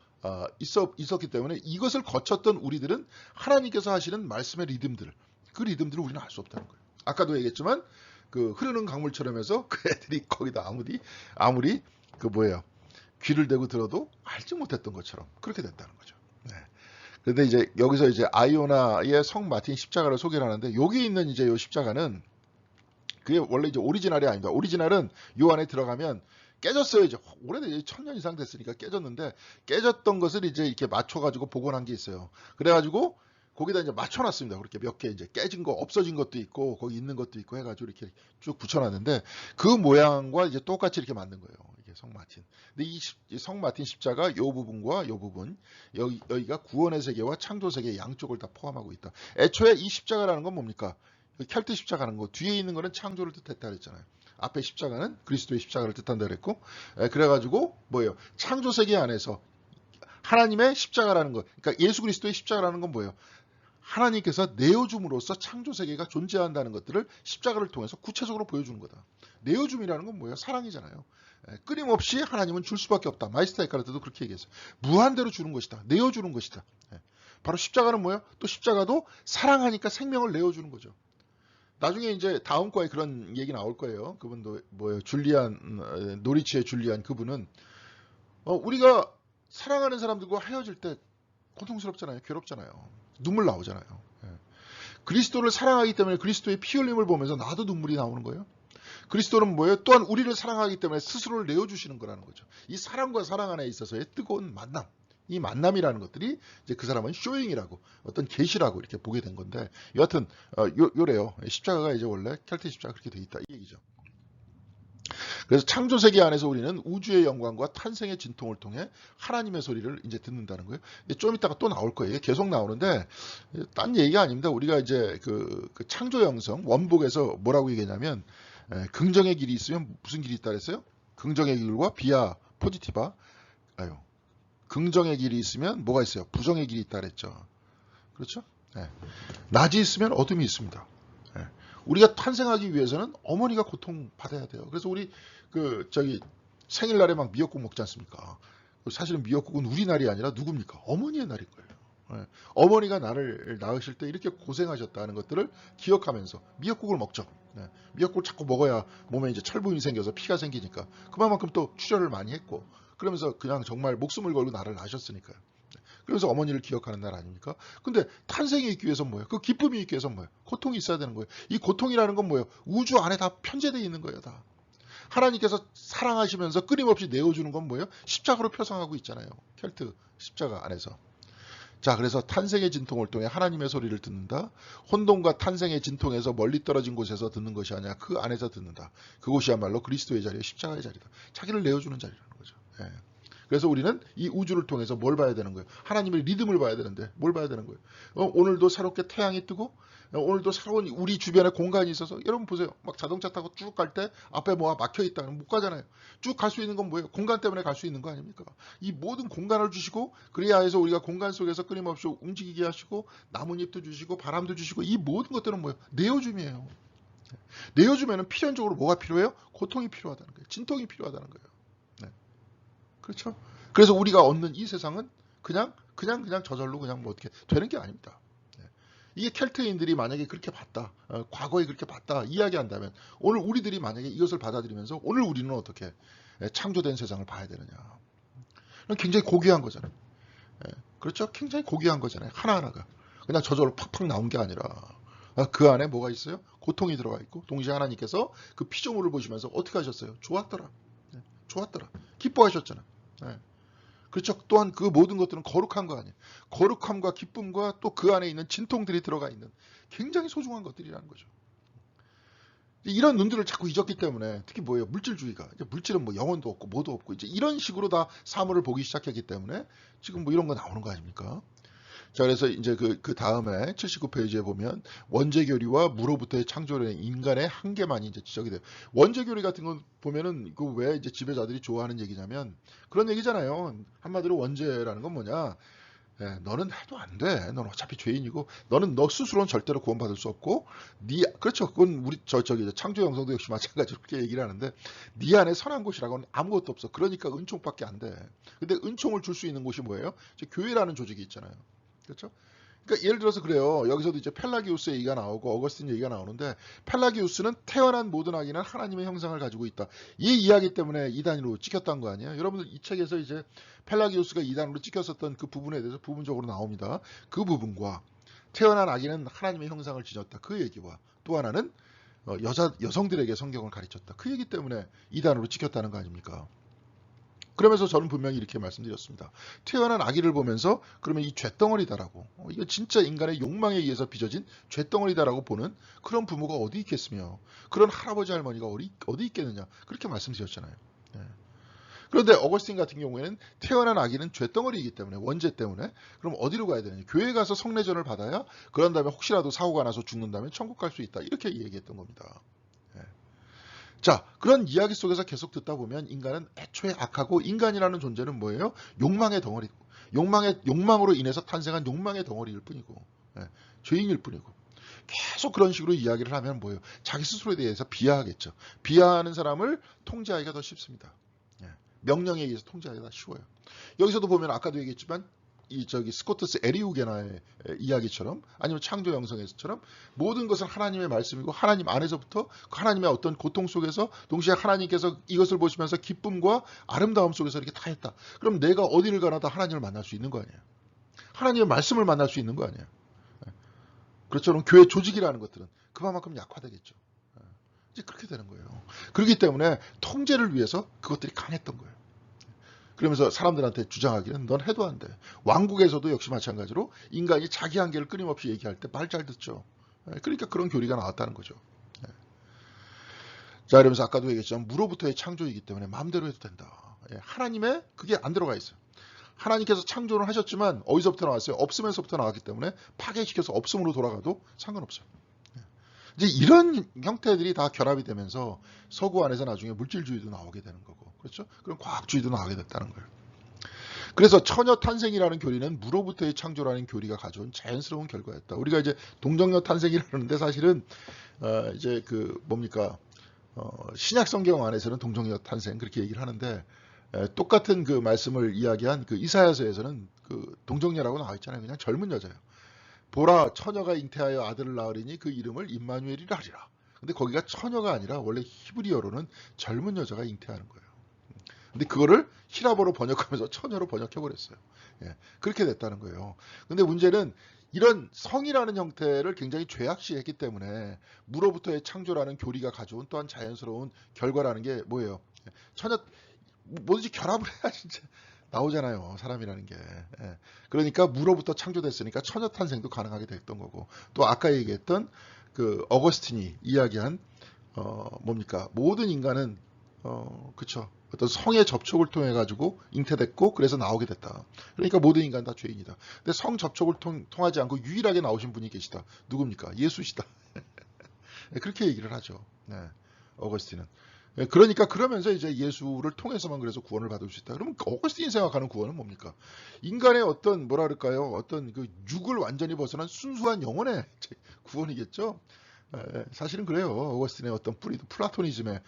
있었기 때문에 이것을 거쳤던 우리들은 하나님께서 하시는 말씀의 리듬들, 그 리듬들을 우리는 알 수 없다는 거예요. 아까도 얘기했지만 그 흐르는 강물처럼 해서 그 애들이 거기다 아무리 그 뭐예요 귀를 대고 들어도 알지 못했던 것처럼 그렇게 됐다는 거죠. 네. 그런데 이제 여기서 이제 아이오나의 성 마틴 십자가를 소개를 하는데 여기 있는 이제 이 십자가는 그게 원래 이제 오리지널이 아닙니다. 오리지널은 요 안에 들어가면 깨졌어요. 이제 오래돼 1000년 이상 됐으니까 깨졌는데 깨졌던 것을 이제 이렇게 맞춰가지고 복원한 게 있어요. 그래가지고 거기다 이제 맞춰놨습니다. 그렇게 몇 개 이제 깨진 거 없어진 것도 있고 거기 있는 것도 있고 해가지고 이렇게 쭉 붙여놨는데 그 모양과 이제 똑같이 이렇게 만든 거예요. 이게 성 마틴. 근데 이 성 마틴 십자가 요 부분과 요 부분 여기가 구원의 세계와 창조 세계 양쪽을 다 포함하고 있다. 애초에 이 십자가라는 건 뭡니까? 켈트 십자가라는 거 뒤에 있는 거는 창조를 뜻했다 그랬잖아요. 앞에 십자가는 그리스도의 십자가를 뜻한다 그랬고 그래가지고 뭐예요? 창조 세계 안에서 하나님의 십자가라는 거, 그러니까 예수 그리스도의 십자가라는 건 뭐예요? 하나님께서 내어줌으로써 창조 세계가 존재한다는 것들을 십자가를 통해서 구체적으로 보여주는 거다. 내어줌이라는 건 뭐예요? 사랑이잖아요. 끊임없이 하나님은 줄 수밖에 없다. 마이스터 에카르트도 그렇게 얘기했어요. 무한대로 주는 것이다. 내어주는 것이다. 바로 십자가는 뭐예요? 또 십자가도 사랑하니까 생명을 내어주는 거죠. 나중에 이제 다음 과에 그런 얘기 나올 거예요. 그분도 뭐예요? 노리치의 줄리안 그분은 우리가 사랑하는 사람들과 헤어질 때 고통스럽잖아요. 괴롭잖아요. 눈물 나오잖아요. 그리스도를 사랑하기 때문에 그리스도의 피 흘림을 보면서 나도 눈물이 나오는 거예요. 그리스도는 뭐예요? 또한 우리를 사랑하기 때문에 스스로를 내어주시는 거라는 거죠. 이 사랑과 사랑 안에 있어서의 뜨거운 만남. 이 만남이라는 것들이 이제 그 사람은 쇼잉이라고 어떤 계시라고 이렇게 보게 된 건데 여하튼 요래요. 십자가가 이제 원래 켈트 십자가 그렇게 돼 있다 이 얘기죠. 그래서 창조 세계 안에서 우리는 우주의 영광과 탄생의 진통을 통해 하나님의 소리를 이제 듣는다는 거예요. 좀 이따가 또 나올 거예요. 계속 나오는데 딴 얘기가 아닙니다. 우리가 이제 그 창조 영성 원복에서 뭐라고 얘기하냐면 긍정의 길이 있으면 무슨 길이 있다 그랬어요? 긍정의 길과 비아 포지티바 긍정의 길이 있으면 뭐가 있어요? 부정의 길이 있다 그랬죠. 그렇죠? 낮이 있으면 어둠이 있습니다. 우리가 탄생하기 위해서는 어머니가 고통받아야 돼요. 그래서 우리 생일날에 막 미역국 먹지 않습니까? 사실은 미역국은 우리 날이 아니라 누굽니까? 어머니의 날인 거예요. 어머니가 나를 낳으실 때 이렇게 고생하셨다는 것들을 기억하면서 미역국을 먹죠. 미역국을 자꾸 먹어야 몸에 이제 철분이 생겨서 피가 생기니까 그만큼 또 출혈을 많이 했고 그러면서 그냥 정말 목숨을 걸고 나를 낳으셨으니까요. 그래서 어머니를 기억하는 날 아닙니까? 근데 탄생이 있기 위해서 뭐예요? 그 기쁨이 있기 위해서 뭐예요? 고통이 있어야 되는 거예요. 이 고통이라는 건 뭐예요? 우주 안에 다 편재되어 있는 거예요. 다. 하나님께서 사랑하시면서 끊임없이 내어주는 건 뭐예요? 십자가로 표상하고 있잖아요. 켈트 십자가 안에서. 자, 그래서 탄생의 진통을 통해 하나님의 소리를 듣는다. 혼돈과 탄생의 진통에서 멀리 떨어진 곳에서 듣는 것이 아니라 그 안에서 듣는다. 그곳이야말로 그리스도의 자리에 십자가의 자리다. 자기를 내어주는 자리라는 거죠. 예. 그래서 우리는 이 우주를 통해서 뭘 봐야 되는 거예요? 하나님의 리듬을 봐야 되는데 뭘 봐야 되는 거예요? 오늘도 새롭게 태양이 뜨고 오늘도 새로운 우리 주변에 공간이 있어서 여러분 보세요. 막 자동차 타고 쭉 갈 때 앞에 뭐가 막혀 있다 그러면 못 가잖아요. 쭉 갈 수 있는 건 뭐예요? 공간 때문에 갈 수 있는 거 아닙니까? 이 모든 공간을 주시고 그래야 해서 우리가 공간 속에서 끊임없이 움직이게 하시고 나뭇잎도 주시고 바람도 주시고 이 모든 것들은 뭐예요? 내어줌이에요. 내어주면은 필연적으로 뭐가 필요해요? 고통이 필요하다는 거예요. 진통이 필요하다는 거예요. 네. 그렇죠? 그래서 우리가 얻는 이 세상은 그냥 저절로 그냥 뭐 어떻게 되는 게 아닙니다. 이게 켈트인들이 만약에 그렇게 봤다, 과거에 그렇게 봤다 이야기한다면 오늘 우리들이 만약에 이것을 받아들이면서 오늘 우리는 어떻게 창조된 세상을 봐야 되느냐. 굉장히 고귀한 거잖아요. 그렇죠? 굉장히 고귀한 거잖아요. 하나하나가. 그냥 저절로 팍팍 나온 게 아니라 그 안에 뭐가 있어요? 고통이 들어가 있고 동시에 하나님께서 그 피조물을 보시면서 어떻게 하셨어요? 좋았더라. 좋았더라. 기뻐하셨잖아요. 그렇죠. 또한 그 모든 것들은 거룩한 거 아니에요. 거룩함과 기쁨과 또 그 안에 있는 진통들이 들어가 있는 굉장히 소중한 것들이라는 거죠. 이런 눈들을 자꾸 잊었기 때문에 특히 뭐예요? 물질주의가. 이제 물질은 뭐 영혼도 없고 뭐도 없고 이제 이런 식으로 다 사물을 보기 시작했기 때문에 지금 뭐 이런 거 나오는 거 아닙니까? 자, 그래서 이제 그 다음에 79페이지에 보면 원죄교리와 무로부터의 창조된 인간의 한계만이 이제 지적이 돼요. 원죄교리 같은 건 보면은 그 왜 이제 지배자들이 좋아하는 얘기냐면 그런 얘기잖아요. 한마디로 원죄라는 건 뭐냐? 너는 해도 안 돼. 넌 어차피 죄인이고 너는 너 스스로는 절대로 구원받을 수 없고 그렇죠. 그건 우리 저기 창조 영성도 역시 마찬가지로 그렇게 얘기를 하는데 네 안에 선한 곳이라고는 아무것도 없어. 그러니까 은총밖에 안 돼. 근데 은총을 줄 수 있는 곳이 뭐예요? 이제 교회라는 조직이 있잖아요. 그렇죠? 그러니까 예를 들어서 그래요. 여기서도 이제 펠라기우스 얘기가 나오고 어거스틴 얘기가 나오는데 펠라기우스는 태어난 모든 아기는 하나님의 형상을 가지고 있다. 이 이야기 때문에 이단으로 찍혔던 거 아니에요? 여러분들 이 책에서 이제 펠라기우스가 이단으로 찍혔었던 그 부분에 대해서 부분적으로 나옵니다. 그 부분과 태어난 아기는 하나님의 형상을 지녔다. 그 얘기와 또 하나는 여성들에게 성경을 가르쳤다. 그 얘기 때문에 이단으로 찍혔다는 거 아닙니까? 그러면서 저는 분명히 이렇게 말씀드렸습니다. 태어난 아기를 보면서 그러면 이 쇳덩어리다라고 이거 진짜 인간의 욕망에 의해서 빚어진 쇳덩어리다라고 보는 그런 부모가 어디 있겠으며 그런 할아버지 할머니가 어디 있겠느냐 그렇게 말씀드렸잖아요. 그런데 어거스틴 같은 경우에는 태어난 아기는 쇳덩어리이기 때문에 원죄 때문에 그럼 어디로 가야 되느냐 교회에 가서 성례전을 받아야 그런 다음에 혹시라도 사고가 나서 죽는다면 천국 갈 수 있다 이렇게 얘기했던 겁니다. 자, 그런 이야기 속에서 계속 듣다 보면 인간은 애초에 악하고 인간이라는 존재는 뭐예요? 욕망의 덩어리고 욕망으로 인해서 탄생한 욕망의 덩어리일 뿐이고 죄인일 뿐이고 계속 그런 식으로 이야기를 하면 뭐예요? 자기 스스로에 대해서 비하하겠죠. 비하하는 사람을 통제하기가 더 쉽습니다. 명령에 의해서 통제하기가 쉬워요. 여기서도 보면 아까도 얘기했지만 스코트스 에리우게나의 이야기처럼 아니면 창조 영성에서처럼 모든 것은 하나님의 말씀이고 하나님 안에서부터 하나님의 어떤 고통 속에서 동시에 하나님께서 이것을 보시면서 기쁨과 아름다움 속에서 이렇게 다 했다. 그럼 내가 어디를 가나 다 하나님을 만날 수 있는 거 아니에요. 하나님의 말씀을 만날 수 있는 거 아니에요. 그렇죠. 그럼 교회 조직이라는 것들은 그만큼 약화되겠죠. 이제 그렇게 되는 거예요. 그렇기 때문에 통제를 위해서 그것들이 강했던 거예요. 그러면서 사람들한테 주장하기는 넌 해도 안 돼. 왕국에서도 역시 마찬가지로 인간이 자기 한계를 끊임없이 얘기할 때 말 잘 듣죠. 그러니까 그런 교리가 나왔다는 거죠. 자, 그러면서 아까도 얘기했지만 무로부터의 창조이기 때문에 마음대로 해도 된다. 하나님의 그게 안 들어가 있어요. 하나님께서 창조를 하셨지만 어디서부터 나왔어요? 없으면서부터 나왔기 때문에 파괴시켜서 없음으로 돌아가도 상관없어요. 이제 이런 형태들이 다 결합이 되면서 서구 안에서 나중에 물질주의도 나오게 되는 거고, 그렇죠? 그럼 과학주의도 나오게 됐다는 거예요. 그래서 처녀 탄생이라는 교리는 무로부터의 창조라는 교리가 가져온 자연스러운 결과였다. 우리가 이제 동정녀 탄생이라는데 사실은 이제 신약 성경 안에서는 동정녀 탄생 그렇게 얘기를 하는데 똑같은 그 말씀을 이야기한 그 이사야서에서는 그 동정녀라고 나와 있잖아요. 그냥 젊은 여자예요. 보라 처녀가 잉태하여 아들을 낳으리니 그 이름을 임마누엘이라 하리라. 근데 거기가 처녀가 아니라 원래 히브리어로는 젊은 여자가 잉태하는 거예요. 근데 그거를 히라보로 번역하면서 처녀로 번역해버렸어요. 그렇게 됐다는 거예요. 근데 문제는 이런 성이라는 형태를 굉장히 죄악시했기 때문에 무로부터의 창조라는 교리가 가져온 또한 자연스러운 결과라는 게 뭐예요? 처녀 뭐든지 결합을 해야 진짜 나오잖아요. 사람이라는 게. 예. 그러니까 무로부터 창조됐으니까 처녀 탄생도 가능하게 됐던 거고. 또 아까 얘기했던 그 어거스틴이 이야기한 뭡니까? 모든 인간은 그쵸. 어떤 성의 접촉을 통해 가지고 잉태됐고 그래서 나오게 됐다. 그러니까 모든 인간 다 죄인이다. 근데 성 접촉을 통하지 않고 유일하게 나오신 분이 계시다. 누굽니까? 예수시다. 그렇게 얘기를 하죠. 네. 어거스틴은. 그러니까 그러면서 이제 예수를 통해서만 그래서 구원을 받을 수 있다. 그러면 어거스틴이 생각하는 구원은 뭡니까? 인간의 어떤 뭐라 그럴까요? 어떤 그 육을 완전히 벗어난 순수한 영혼의 구원이겠죠. 사실은 그래요. 어거스틴의 어떤 뿌리도 플라토니즘의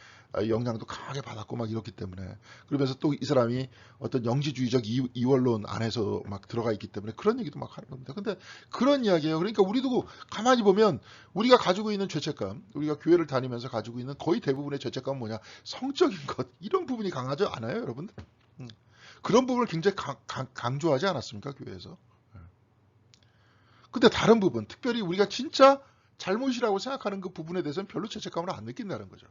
영향도 강하게 받았고 막 이렇기 때문에 그러면서 또 이 사람이 어떤 영지주의적 이원론 안에서 막 들어가 있기 때문에 그런 얘기도 막 하는 겁니다. 근데 그런 이야기예요. 그러니까 우리도 가만히 보면 우리가 가지고 있는 죄책감, 우리가 교회를 다니면서 가지고 있는 거의 대부분의 죄책감은 뭐냐? 성적인 것 이런 부분이 강하지 않아요, 여러분들? 그런 부분을 굉장히 강조하지 않았습니까, 교회에서? 근데 다른 부분, 특별히 우리가 진짜 잘못이라고 생각하는 그 부분에 대해서는 별로 죄책감을 안 느낀다는 거죠.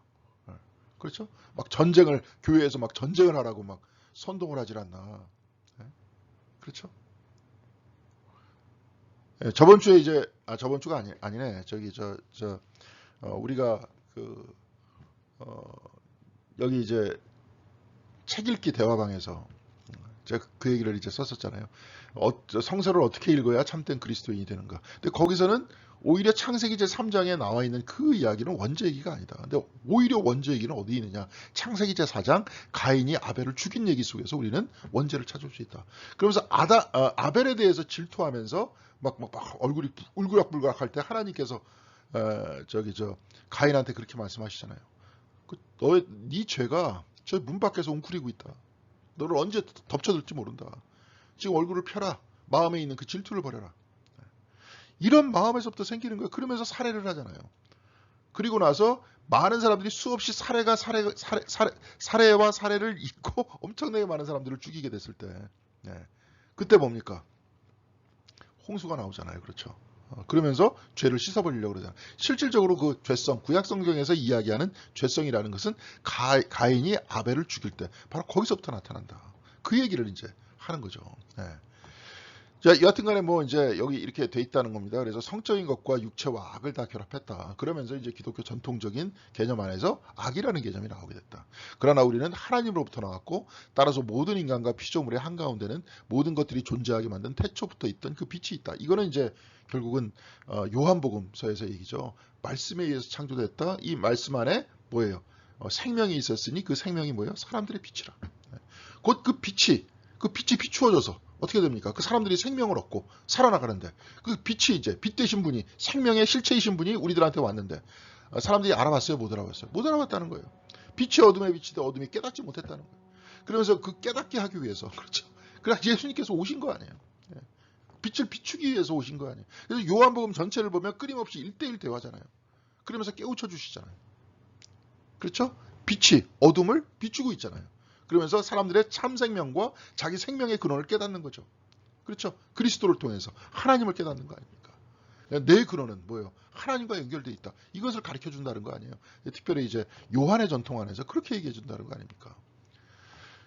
그렇죠? 막 전쟁을, 교회에서 막 전쟁을 하라고 막 선동을 하질 않나. 그렇죠? 저번 주에 이제, 저번 주가 아니네. 저기, 우리가 그, 어, 여기 이제 책 읽기 대화방에서 제가 그 얘기를 이제 썼었잖아요. 성서를 어떻게 읽어야 참된 그리스도인이 되는가. 근데 거기서는 오히려 창세기 제3장에 나와 있는 그 이야기는 원죄 얘기가 아니다. 근데 오히려 원죄 얘기는 어디 있느냐. 창세기 제4장 가인이 아벨을 죽인 얘기 속에서 우리는 원죄를 찾을 수 있다. 그러면서 아벨에 대해서 질투하면서 막 얼굴이 울그락불그락 할 때 하나님께서 가인한테 그렇게 말씀하시잖아요. 네 죄가 저 문 밖에서 웅크리고 있다. 너를 언제 덮쳐들지 모른다. 지금 얼굴을 펴라. 마음에 있는 그 질투를 버려라. 이런 마음에서부터 생기는 거예요. 그러면서 살해를 하잖아요. 그리고 나서 많은 사람들이 수없이 살해와 살해를 잊고 엄청나게 많은 사람들을 죽이게 됐을 때 그때 뭡니까? 홍수가 나오잖아요. 그렇죠. 그러면서 죄를 씻어버리려고 그러잖아요. 실질적으로 그 죄성, 구약 성경에서 이야기하는 죄성이라는 것은 가인이 아벨을 죽일 때 바로 거기서부터 나타난다. 그 얘기를 이제 하는 거죠. 자, 여하튼간에 뭐 이제 여기 이렇게 돼 있다는 겁니다. 그래서 성적인 것과 육체와 악을 다 결합했다. 그러면서 이제 기독교 전통적인 개념 안에서 악이라는 개념이 나오게 됐다. 그러나 우리는 하나님으로부터 나왔고 따라서 모든 인간과 피조물의 한가운데는 모든 것들이 존재하게 만든 태초부터 있던 그 빛이 있다. 이거는 이제 결국은 요한복음서에서 얘기죠. 말씀에 의해서 창조됐다. 이 말씀 안에 뭐예요? 생명이 있었으니 그 생명이 뭐예요? 사람들의 빛이라. 곧 그 빛이 비추어져서 어떻게 됩니까? 그 사람들이 생명을 얻고 살아나가는데 그 빛이 이제 빛 되신 분이 생명의 실체이신 분이 우리들한테 왔는데 사람들이 알아봤어요? 못 알아봤어요? 못 알아봤다는 거예요. 빛이 어둠에 비치되 어둠이 깨닫지 못했다는 거예요. 그러면서 그 깨닫게 하기 위해서 그렇죠. 그래서 예수님께서 오신 거 아니에요. 빛을 비추기 위해서 오신 거 아니에요. 그래서 요한복음 전체를 보면 끊임없이 1대1 대화잖아요. 그러면서 깨우쳐 주시잖아요. 그렇죠? 빛이 어둠을 비추고 있잖아요. 그러면서 사람들의 참 생명과 자기 생명의 근원을 깨닫는 거죠. 그렇죠? 그리스도를 통해서 하나님을 깨닫는 거 아닙니까? 내 근원은 뭐예요? 하나님과 연결되어 있다. 이것을 가르쳐 준다는 거 아니에요? 특별히 이제 요한의 전통 안에서 그렇게 얘기해 준다는 거 아닙니까?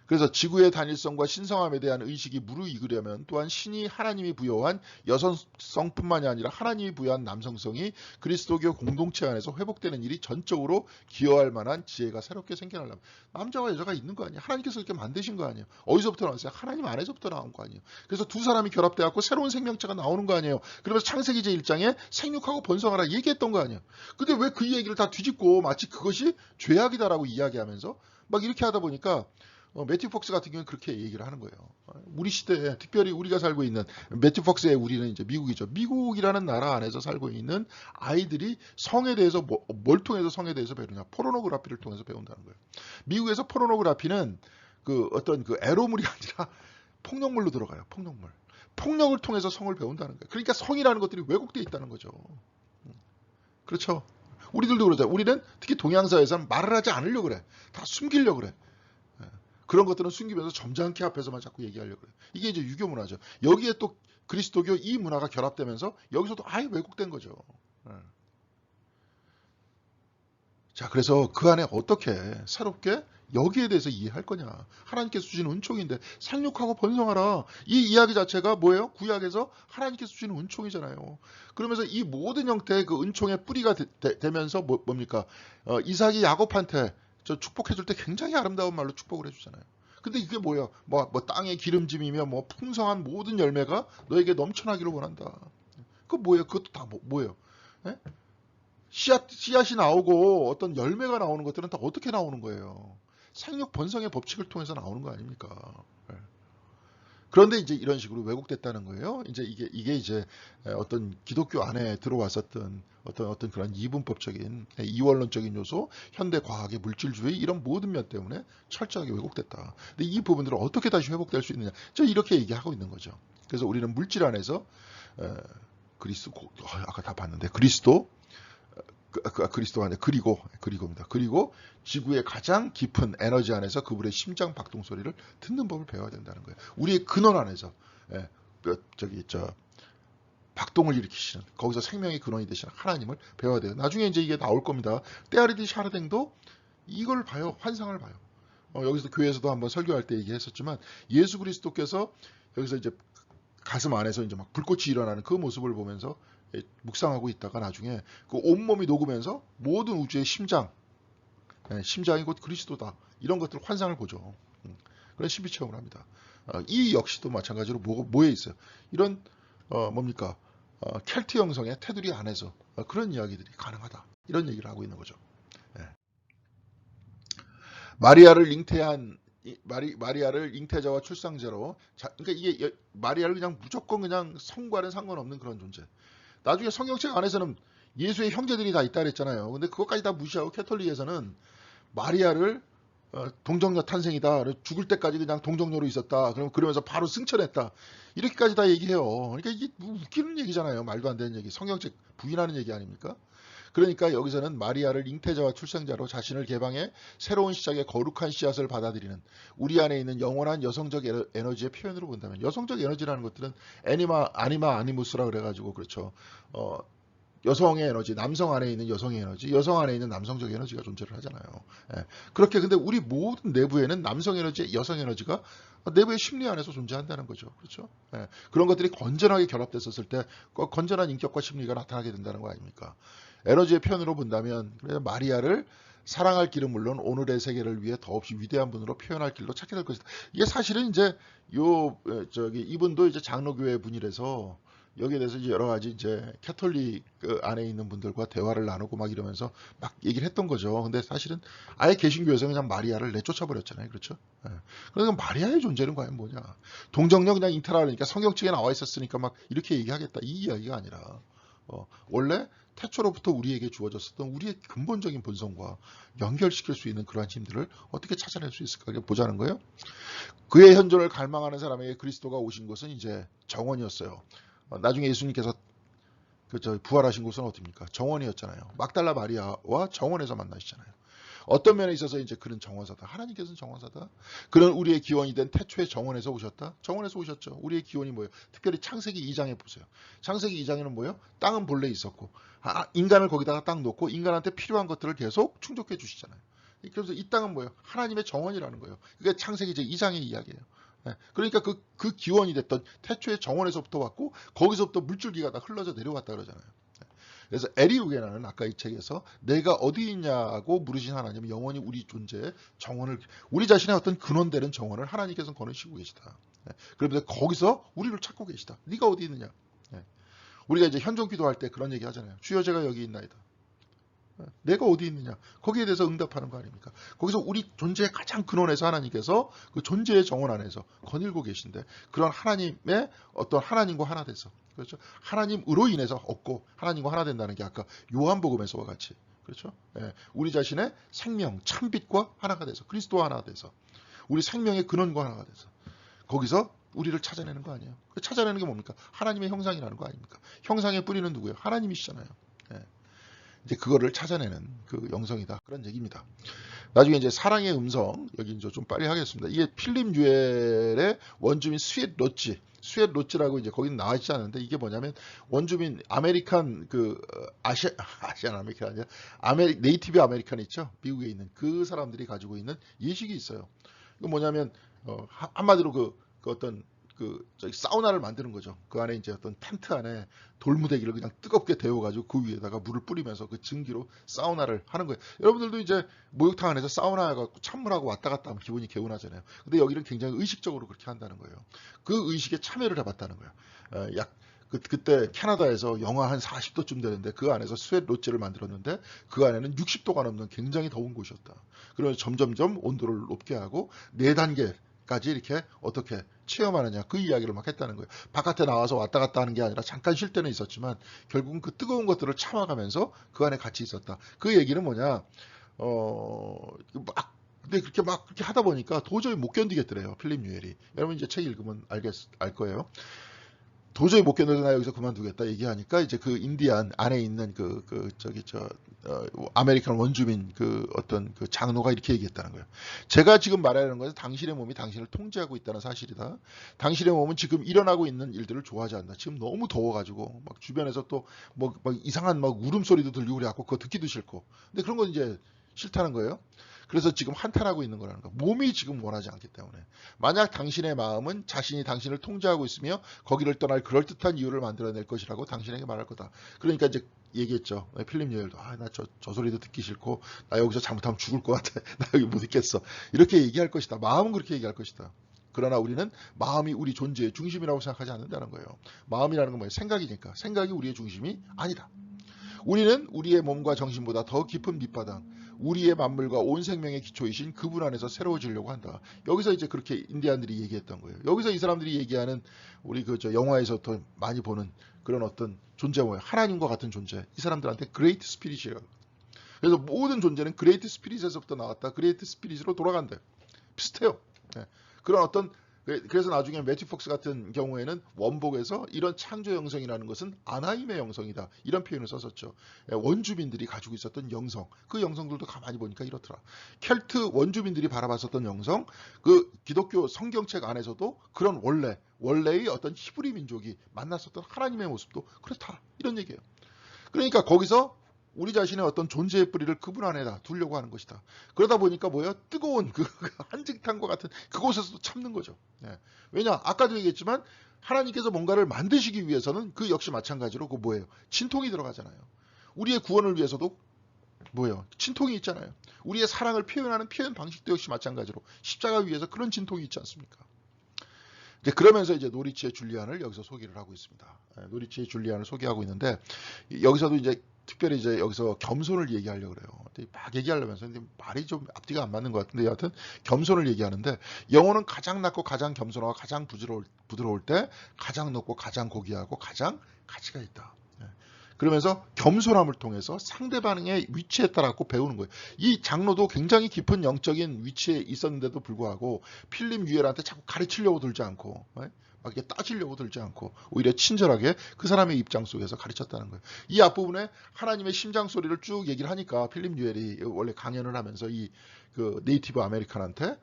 그래서 지구의 단일성과 신성함에 대한 의식이 무르익으려면 또한 신이 하나님이 부여한 여성성뿐만이 아니라 하나님이 부여한 남성성이 그리스도교 공동체 안에서 회복되는 일이 전적으로 기여할 만한 지혜가 새롭게 생겨나려면 남자와 여자가 있는 거 아니에요. 하나님께서 이렇게 만드신 거 아니에요. 어디서부터 나왔어요? 하나님 안에서부터 나온 거 아니에요. 그래서 두 사람이 결합돼 갖고 새로운 생명체가 나오는 거 아니에요. 그러면서 창세기 제1장에 생육하고 번성하라 얘기했던 거 아니에요. 근데 왜 그 얘기를 다 뒤집고 마치 그것이 죄악이다라고 이야기하면서 막 이렇게 하다 보니까 매튜 폭스 같은 경우는 그렇게 얘기를 하는 거예요. 우리 시대에 특별히 우리가 살고 있는 매튜 폭스의 우리는 이제 미국이죠. 미국이라는 나라 안에서 살고 있는 아이들이 성에 대해서 뭘 통해서 성에 대해서 배우냐? 포르노그래피를 통해서 배운다는 거예요. 미국에서 포르노그래피는 그 어떤 그 에로물이 아니라 폭력물로 들어가요. 폭력물. 폭력을 통해서 성을 배운다는 거예요. 그러니까 성이라는 것들이 왜곡되어 있다는 거죠. 그렇죠. 우리들도 그러죠. 우리는 특히 동양사에서는 말을 하지 않으려고 그래. 다 숨기려고 그래. 그런 것들은 숨기면서 점잖게 앞에서만 자꾸 얘기하려고 그래요. 이게 이제 유교 문화죠. 여기에 또 그리스도교 이 문화가 결합되면서 여기서도 아예 왜곡된 거죠. 자, 그래서 그 안에 어떻게 새롭게 여기에 대해서 이해할 거냐. 하나님께서 주신 은총인데 생육하고 번성하라. 이 이야기 자체가 뭐예요? 구약에서 하나님께서 주신 은총이잖아요. 그러면서 이 모든 형태의 그 은총의 뿌리가 되면서 뭡니까? 이삭이 야곱한테 저 축복해 줄 때 굉장히 아름다운 말로 축복을 해주잖아요. 근데 이게 뭐예요? 뭐 땅의 기름짐이며 뭐 풍성한 모든 열매가 너에게 넘쳐나기를 원한다. 그 뭐예요? 그것도 다 뭐예요? 예? 씨앗이 나오고 어떤 열매가 나오는 것들은 다 어떻게 나오는 거예요? 생육 번성의 법칙을 통해서 나오는 거 아닙니까? 예. 그런데 이제 이런 식으로 왜곡됐다는 거예요. 이제 이게 이제 어떤 기독교 안에 들어왔었던 어떤 그런 이분법적인 이원론적인 요소, 현대 과학의 물질주의 이런 모든 면 때문에 철저하게 왜곡됐다. 근데 이 부분들을 어떻게 다시 회복될 수 있느냐? 저 이렇게 얘기하고 있는 거죠. 그래서 우리는 물질 안에서 아까 다 봤는데 그리스도 안에 그리고입니다. 그리고 지구의 가장 깊은 에너지 안에서 그분의 심장 박동 소리를 듣는 법을 배워야 된다는 거예요. 우리의 근원 안에서 박동을 일으키시는 거기서 생명의 근원이 되시는 하나님을 배워야 돼요. 나중에 이제 이게 나올 겁니다. 때아리디 샤르댕도 이걸 봐요. 환상을 봐요. 여기서 교회에서도 한번 설교할 때 얘기했었지만 예수 그리스도께서 여기서 이제 가슴 안에서 이제 막 불꽃이 일어나는 그 모습을 보면서 묵상하고 있다가 나중에 그 온몸이 녹으면서 모든 우주의 심장이 곧 그리스도다. 이런 것들 환상을 보죠. 그런 신비 체험을 합니다. 이 역시도 마찬가지로 뭐에 있어요? 이런 뭡니까? 켈트 형성의 테두리 안에서 그런 이야기들이 가능하다. 이런 얘기를 하고 있는 거죠. 예. 마리아를 잉태자와 출산자로 그러니까 이게 마리아를 그냥 무조건 그냥 성과는 상관없는 그런 존재. 나중에 성경책 안에서는 예수의 형제들이 다 있다 그랬잖아요. 근데 그것까지 다 무시하고 캐톨릭에서는 마리아를 동정녀 탄생이다. 죽을 때까지 그냥 동정녀로 있었다. 그러면서 바로 승천했다. 이렇게까지 다 얘기해요. 그러니까 이게 웃기는 얘기잖아요. 말도 안 되는 얘기. 성경책 부인하는 얘기 아닙니까? 그러니까 여기서는 마리아를 잉태자와 출생자로 자신을 개방해 새로운 시작의 거룩한 씨앗을 받아들이는 우리 안에 있는 영원한 여성적 에너지의 표현으로 본다면 여성적 에너지라는 것들은 아니마 아니무스라 그래가지고 그렇죠. 여성의 에너지, 남성 안에 있는 여성의 에너지, 여성 안에 있는 남성적 에너지가 존재를 하잖아요. 예. 그렇게 근데 우리 모든 내부에는 남성 에너지, 여성 에너지가 내부의 심리 안에서 존재한다는 거죠. 그렇죠? 예. 그런 것들이 건전하게 결합됐었을 때 건전한 인격과 심리가 나타나게 된다는 거 아닙니까? 에너지의 표현으로 본다면 그래서 마리아를 사랑할 길은 물론 오늘의 세계를 위해 더없이 위대한 분으로 표현할 길로 찾게 될 것이다. 이게 사실은 이제 이분도 이제 장로교회 분이라서 여기에 대해서 이제 여러 가지 이제 캐톨릭 안에 있는 분들과 대화를 나누고 막 이러면서 막 얘기를 했던 거죠. 근데 사실은 아예 개신교에서 그냥 마리아를 내쫓아 버렸잖아요. 그렇죠? 예. 그러니까 마리아의 존재는 과연 뭐냐? 동정녀 그냥 잉태라니까 성경책에 나와 있었으니까 막 이렇게 얘기하겠다. 이 이야기가 아니라 원래 태초로부터 우리에게 주어졌었던 우리의 근본적인 본성과 연결시킬 수 있는 그러한 힘들을 어떻게 찾아낼 수 있을까 보자는 거예요. 그의 현존을 갈망하는 사람에게 그리스도가 오신 것은 이제 정원이었어요. 나중에 예수님께서 부활하신 곳은 어디입니까? 정원이었잖아요. 막달라 마리아와 정원에서 만나시잖아요. 어떤 면에 있어서 이제 그는 정원사다. 하나님께서는 정원사다. 그는 우리의 기원이 된 태초의 정원에서 오셨다. 정원에서 오셨죠. 우리의 기원이 뭐예요? 특별히 창세기 2장에 보세요. 창세기 2장에는 뭐예요? 땅은 본래 있었고 인간을 거기다가 딱 놓고 인간한테 필요한 것들을 계속 충족해 주시잖아요. 그래서 이 땅은 뭐예요? 하나님의 정원이라는 거예요. 그게 창세기 제 2장의 이야기예요. 그러니까 그 기원이 됐던 태초의 정원에서부터 왔고 거기서부터 물줄기가 다 흘러져 내려왔다 그러잖아요. 그래서 에리우게나는 아까 이 책에서 내가 어디 있냐고 물으신 하나님은 영원히 우리 존재의 정원을 우리 자신의 어떤 근원되는 정원을 하나님께서 거느시고 계시다. 그러면서 거기서 우리를 찾고 계시다. 네가 어디 있느냐. 우리가 이제 현존 기도할 때 그런 얘기 하잖아요. 주여 제가 여기 있나이다. 내가 어디 있느냐. 거기에 대해서 응답하는 거 아닙니까? 거기서 우리 존재의 가장 근원에서 하나님께서 그 존재의 정원 안에서 거닐고 계신데 그런 하나님의 어떤 하나님과 하나 돼서 그렇죠? 하나님으로 인해서 얻고 하나님과 하나 된다는 게 아까 요한복음에서와 같이 그렇죠? 우리 자신의 생명, 참빛과 하나가 돼서 그리스도와 하나 돼서 우리 생명의 근원과 하나가 돼서 거기서 우리를 찾아내는 거 아니에요? 찾아내는 게 뭡니까? 하나님의 형상이라는 거 아닙니까? 형상의 뿌리는 누구예요? 하나님이시잖아요. 이제 그거를 찾아내는 그 영성이다. 그런 얘기입니다. 나중에 이제 사랑의 음성 여기 이제 좀 빨리 하겠습니다. 이게 필립 뉴엘의 원주민 스윗 로지 스웨트 롯지라고 이제 거기는 나와 있지 않은데 이게 뭐냐면 원주민 아메리칸 아시안 아메리칸 아니라 네이티브 아메리칸 있죠? 미국에 있는 그 사람들이 가지고 있는 예식이 있어요. 이거 뭐냐면 한마디로 그 어떤 저기 사우나를 만드는 거죠. 그 안에 이제 어떤 텐트 안에 돌무대기를 그냥 뜨겁게 데워가지고 그 위에다가 물을 뿌리면서 그 증기로 사우나를 하는 거예요. 여러분들도 이제 목욕탕 안에서 사우나 해갖고 찬물하고 왔다 갔다 하면 기분이 개운하잖아요. 근데 여기는 굉장히 의식적으로 그렇게 한다는 거예요. 그 의식에 참여를 해봤다는 거예요. 그때 캐나다에서 영하 한 40도쯤 되는데 그 안에서 스웨트 롯지를 만들었는데 그 안에는 60도가 넘는 굉장히 더운 곳이었다. 그러면서 점점점 온도를 높게 하고 4단계까지 이렇게 어떻게 체험하느냐 그 이야기를 막 했다는 거예요. 바깥에 나와서 왔다 갔다 하는 게 아니라 잠깐 쉴 때는 있었지만 결국은 그 뜨거운 것들을 참아가면서 그 안에 같이 있었다. 그 얘기는 뭐냐 근데 그렇게 하다 보니까 도저히 못 견디겠더래요. 필립 뉴엘이. 여러분 이제 책 읽으면 알 거예요. 도저히 못 견뎌서 나 여기서 그만두겠다 얘기하니까 이제 그 인디안 안에 있는 아메리칸 원주민 어떤 그 장로가 이렇게 얘기했다는 거예요. 제가 지금 말하는 것은 당신의 몸이 당신을 통제하고 있다는 사실이다. 당신의 몸은 지금 일어나고 있는 일들을 좋아하지 않는다. 지금 너무 더워가지고 막 주변에서 또 막 이상한 막 울음소리도 들리고 그래갖고 그거 듣기도 싫고. 근데 그런 건 이제 싫다는 거예요. 그래서 지금 한탄하고 있는 거라는 거. 몸이 지금 원하지 않기 때문에. 만약 당신의 마음은 자신이 당신을 통제하고 있으며 거기를 떠날 그럴듯한 이유를 만들어낼 것이라고 당신에게 말할 거다. 그러니까 이제 얘기했죠. 필립 뉴엘도 나 저 소리도 듣기 싫고 나 여기서 잘못하면 죽을 것 같아. 나 여기 못 있겠어. 이렇게 얘기할 것이다. 마음은 그렇게 얘기할 것이다. 그러나 우리는 마음이 우리 존재의 중심이라고 생각하지 않는다는 거예요. 마음이라는 건 뭐예요? 생각이니까. 생각이 우리의 중심이 아니다. 우리는 우리의 몸과 정신보다 더 깊은 밑바닥, 우리의 만물과 온 생명의 기초이신 그분 안에서 새로워지려고 한다. 여기서 이제 그렇게 인디안들이 얘기했던 거예요. 여기서 이 사람들이 얘기하는 우리 영화에서 더 많이 보는 그런 어떤 존재 뭐예요? 하나님과 같은 존재. 이 사람들한테 그레이트 스피릿이라고. 그래서 모든 존재는 그레이트 스피릿에서부터 나왔다. 그레이트 스피릿으로 돌아간대. 비슷해요. 네. 그런 어떤 그래서 나중에 매튜 폭스 같은 경우에는 원복에서 이런 창조 영성이라는 것은 아나임의 영성이다. 이런 표현을 썼었죠. 원주민들이 가지고 있었던 영성. 그 영성들도 가만히 보니까 이렇더라. 켈트 원주민들이 바라봤었던 영성. 그 기독교 성경책 안에서도 그런 원래의 어떤 히브리 민족이 만났었던 하나님의 모습도 그렇다. 이런 얘기예요. 그러니까 거기서 우리 자신의 어떤 존재의 뿌리를 그분 안에다 두려고 하는 것이다. 그러다 보니까 뭐예요? 뜨거운 한직탄과 같은 그곳에서도 참는 거죠. 네. 왜냐? 아까도 얘기했지만 하나님께서 뭔가를 만드시기 위해서는 그 역시 마찬가지로 뭐예요? 진통이 들어가잖아요. 우리의 구원을 위해서도 뭐예요? 진통이 있잖아요. 우리의 사랑을 표현하는 표현 방식도 역시 마찬가지로 십자가 위에서 그런 진통이 있지 않습니까? 이제 그러면서 이제 노리치의 줄리안을 여기서 소개를 하고 있습니다. 노리치의 줄리안을 소개하고 있는데 여기서도 이제 특별히 이제 여기서 겸손을 얘기하려고 그래요. 막 얘기하려면서 근데 말이 좀 앞뒤가 안 맞는 것 같은데 여하튼 겸손을 얘기하는데 영혼은 가장 낮고 가장 겸손하고 가장 부드러울 때 가장 높고 가장 고귀하고 가장 가치가 있다. 그러면서 겸손함을 통해서 상대방의 위치에 따라 배우는 거예요. 이 장로도 굉장히 깊은 영적인 위치에 있었는데도 불구하고 필립 뉴엘한테 자꾸 가르치려고 들지 않고 막 이렇게 따지려고 들지 않고 오히려 친절하게 그 사람의 입장 속에서 가르쳤다는 거예요. 이 앞부분에 하나님의 심장 소리를 쭉 얘기를 하니까 필립 뉴엘이 원래 강연을 하면서 그 네이티브 아메리칸한테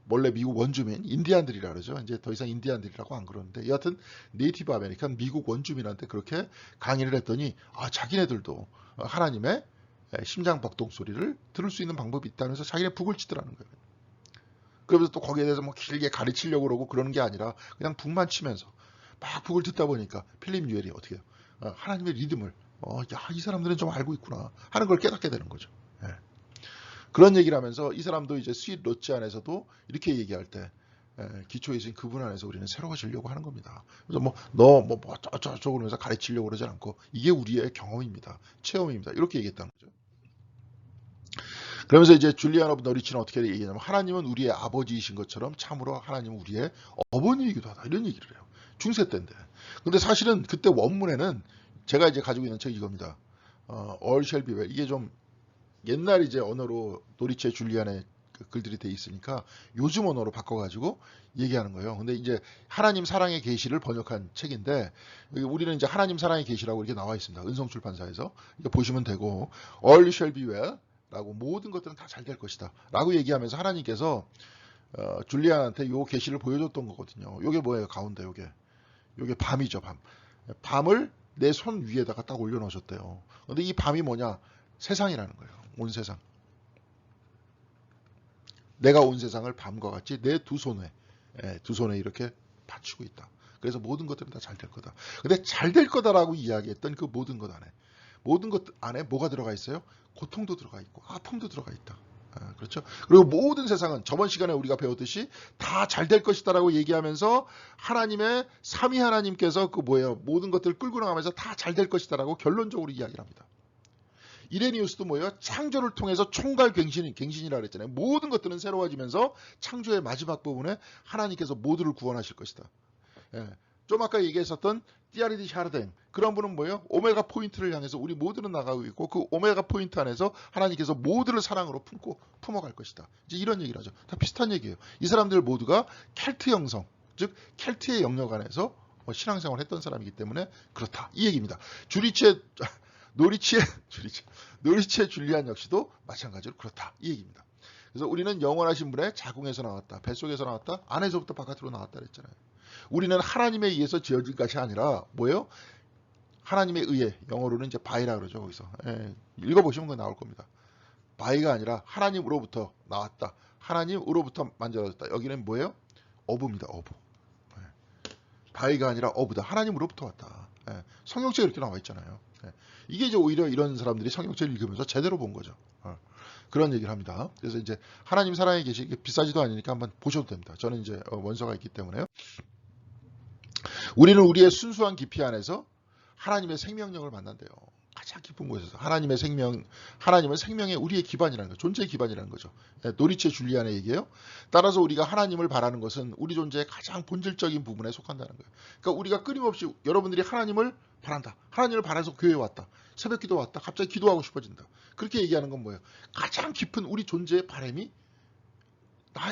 원래 미국 원주민 인디안들이라 그러죠. 이제 더 이상 인디안들이라고 안 그러는데 여하튼 네이티브 아메리칸 미국 원주민한테 그렇게 강의를 했더니 자기네들도 하나님의 심장 박동 소리를 들을 수 있는 방법이 있다면서 자기네 북을 치더라는 거예요. 그러면서 또 거기에 대해서 뭐 길게 가르치려고 그러고 그러는 게 아니라 그냥 북만 치면서 막 북을 듣다 보니까 필립 뉴엘이 어떻게 해요? 하나님의 리듬을 이 사람들은 좀 알고 있구나 하는 걸 깨닫게 되는 거죠. 예. 그런 얘기를 하면서 이 사람도 이제 스윗 롯지 안에서도 이렇게 얘기할 때 기초에 있으신 그분 안에서 우리는 새로워지려고 하는 겁니다. 그래서 어쩌고 그러면서 가르치려고 그러지 않고 이게 우리의 경험입니다. 체험입니다. 이렇게 얘기했다는 거죠. 그러면서 이제 줄리안 오브 너리치는 어떻게 얘기하냐면 하나님은 우리의 아버지이신 것처럼 참으로 하나님은 우리의 어머니이기도 하다. 이런 얘기를 해요. 중세 때인데. 근데 사실은 그때 원문에는 제가 이제 가지고 있는 책이 이겁니다. All shall be well. 이게 좀 옛날 이제 언어로 노리치의 줄리안의 글들이 돼 있으니까 요즘 언어로 바꿔가지고 얘기하는 거예요. 근데 이제 하나님 사랑의 계시를 번역한 책인데 우리는 이제 하나님 사랑의 계시라고 이렇게 나와 있습니다. 은성출판사에서 이거 보시면 되고 All shall be well. 라고 모든 것들은 다 잘 될 것이다. 라고 얘기하면서 하나님께서 줄리안한테 요 계시를 보여줬던 거거든요. 요게 뭐예요? 가운데 요게 밤이죠, 밤. 밤을 내 손 위에다가 딱 올려놓으셨대요. 근데 이 밤이 뭐냐? 세상이라는 거예요. 온 세상. 내가 온 세상을 밤과 같이 내 두 손에 이렇게 받치고 있다. 그래서 모든 것들은 다 잘 될 거다. 근데 잘 될 거다라고 이야기했던 그 모든 것 안에 뭐가 들어가 있어요? 고통도 들어가 있고 아픔도 들어가 있다. 그렇죠? 그리고 모든 세상은 저번 시간에 우리가 배웠듯이 다 잘 될 것이다라고 얘기하면서 하나님의 삼위 하나님께서 그 뭐예요? 모든 것들을 끌고 나가면서 다 잘 될 것이다라고 결론적으로 이야기를 합니다. 이레니우스도 뭐예요? 창조를 통해서 총괄 갱신이라 그랬잖아요. 모든 것들은 새로워지면서 창조의 마지막 부분에 하나님께서 모두를 구원하실 것이다. 좀 아까 얘기했었던 띠아리디 샤르댕 그런 분은 뭐예요? 오메가 포인트를 향해서 우리 모두는 나가고 있고 그 오메가 포인트 안에서 하나님께서 모두를 사랑으로 품어갈 것이다. 이제 이런 얘기를 하죠. 다 비슷한 얘기예요. 이 사람들 모두가 켈트 형성, 즉 켈트의 영역 안에서 신앙생활을 했던 사람이기 때문에 그렇다. 이 얘기입니다. 노리치의 줄리안 역시도 마찬가지로 그렇다. 이 얘기입니다. 그래서 우리는 영원하신 분의 자궁에서 나왔다. 뱃속에서 나왔다. 안에서부터 바깥으로 나왔다 그랬잖아요. 우리는 하나님에 의해서 지어진 것이 아니라 뭐예요? 하나님에 의해, 영어로는 이제 바이라 그러죠. 거기서 읽어보시면 그거 나올 겁니다. 바이가 아니라 하나님으로부터 나왔다. 하나님으로부터 만들어졌다. 여기는 뭐예요? 어부입니다. 어부. 바이가 아니라 어부다. 하나님으로부터 왔다. 성경책에 이렇게 나와 있잖아요. 이게 이제 오히려 이런 사람들이 성경책을 읽으면서 제대로 본 거죠. 그런 얘기를 합니다. 그래서 이제 하나님 사랑에 계시게 비싸지도 않으니까 한번 보셔도 됩니다. 저는 이제 원서가 있기 때문에요. 우리는 우리의 순수한 깊이 안에서 하나님의 생명력을 만난대요. 가장 깊은 곳에서 하나님은 생명의 우리의 기반이라는 거죠. 존재의 기반이라는 거죠. 노리체 줄리안의 얘기예요. 따라서 우리가 하나님을 바라는 것은 우리 존재의 가장 본질적인 부분에 속한다는 거예요. 그러니까 우리가 끊임없이 여러분들이 하나님을 바란다. 하나님을 바라서 교회에 왔다. 새벽기도 왔다. 갑자기 기도하고 싶어진다. 그렇게 얘기하는 건 뭐예요? 가장 깊은 우리 존재의 바람이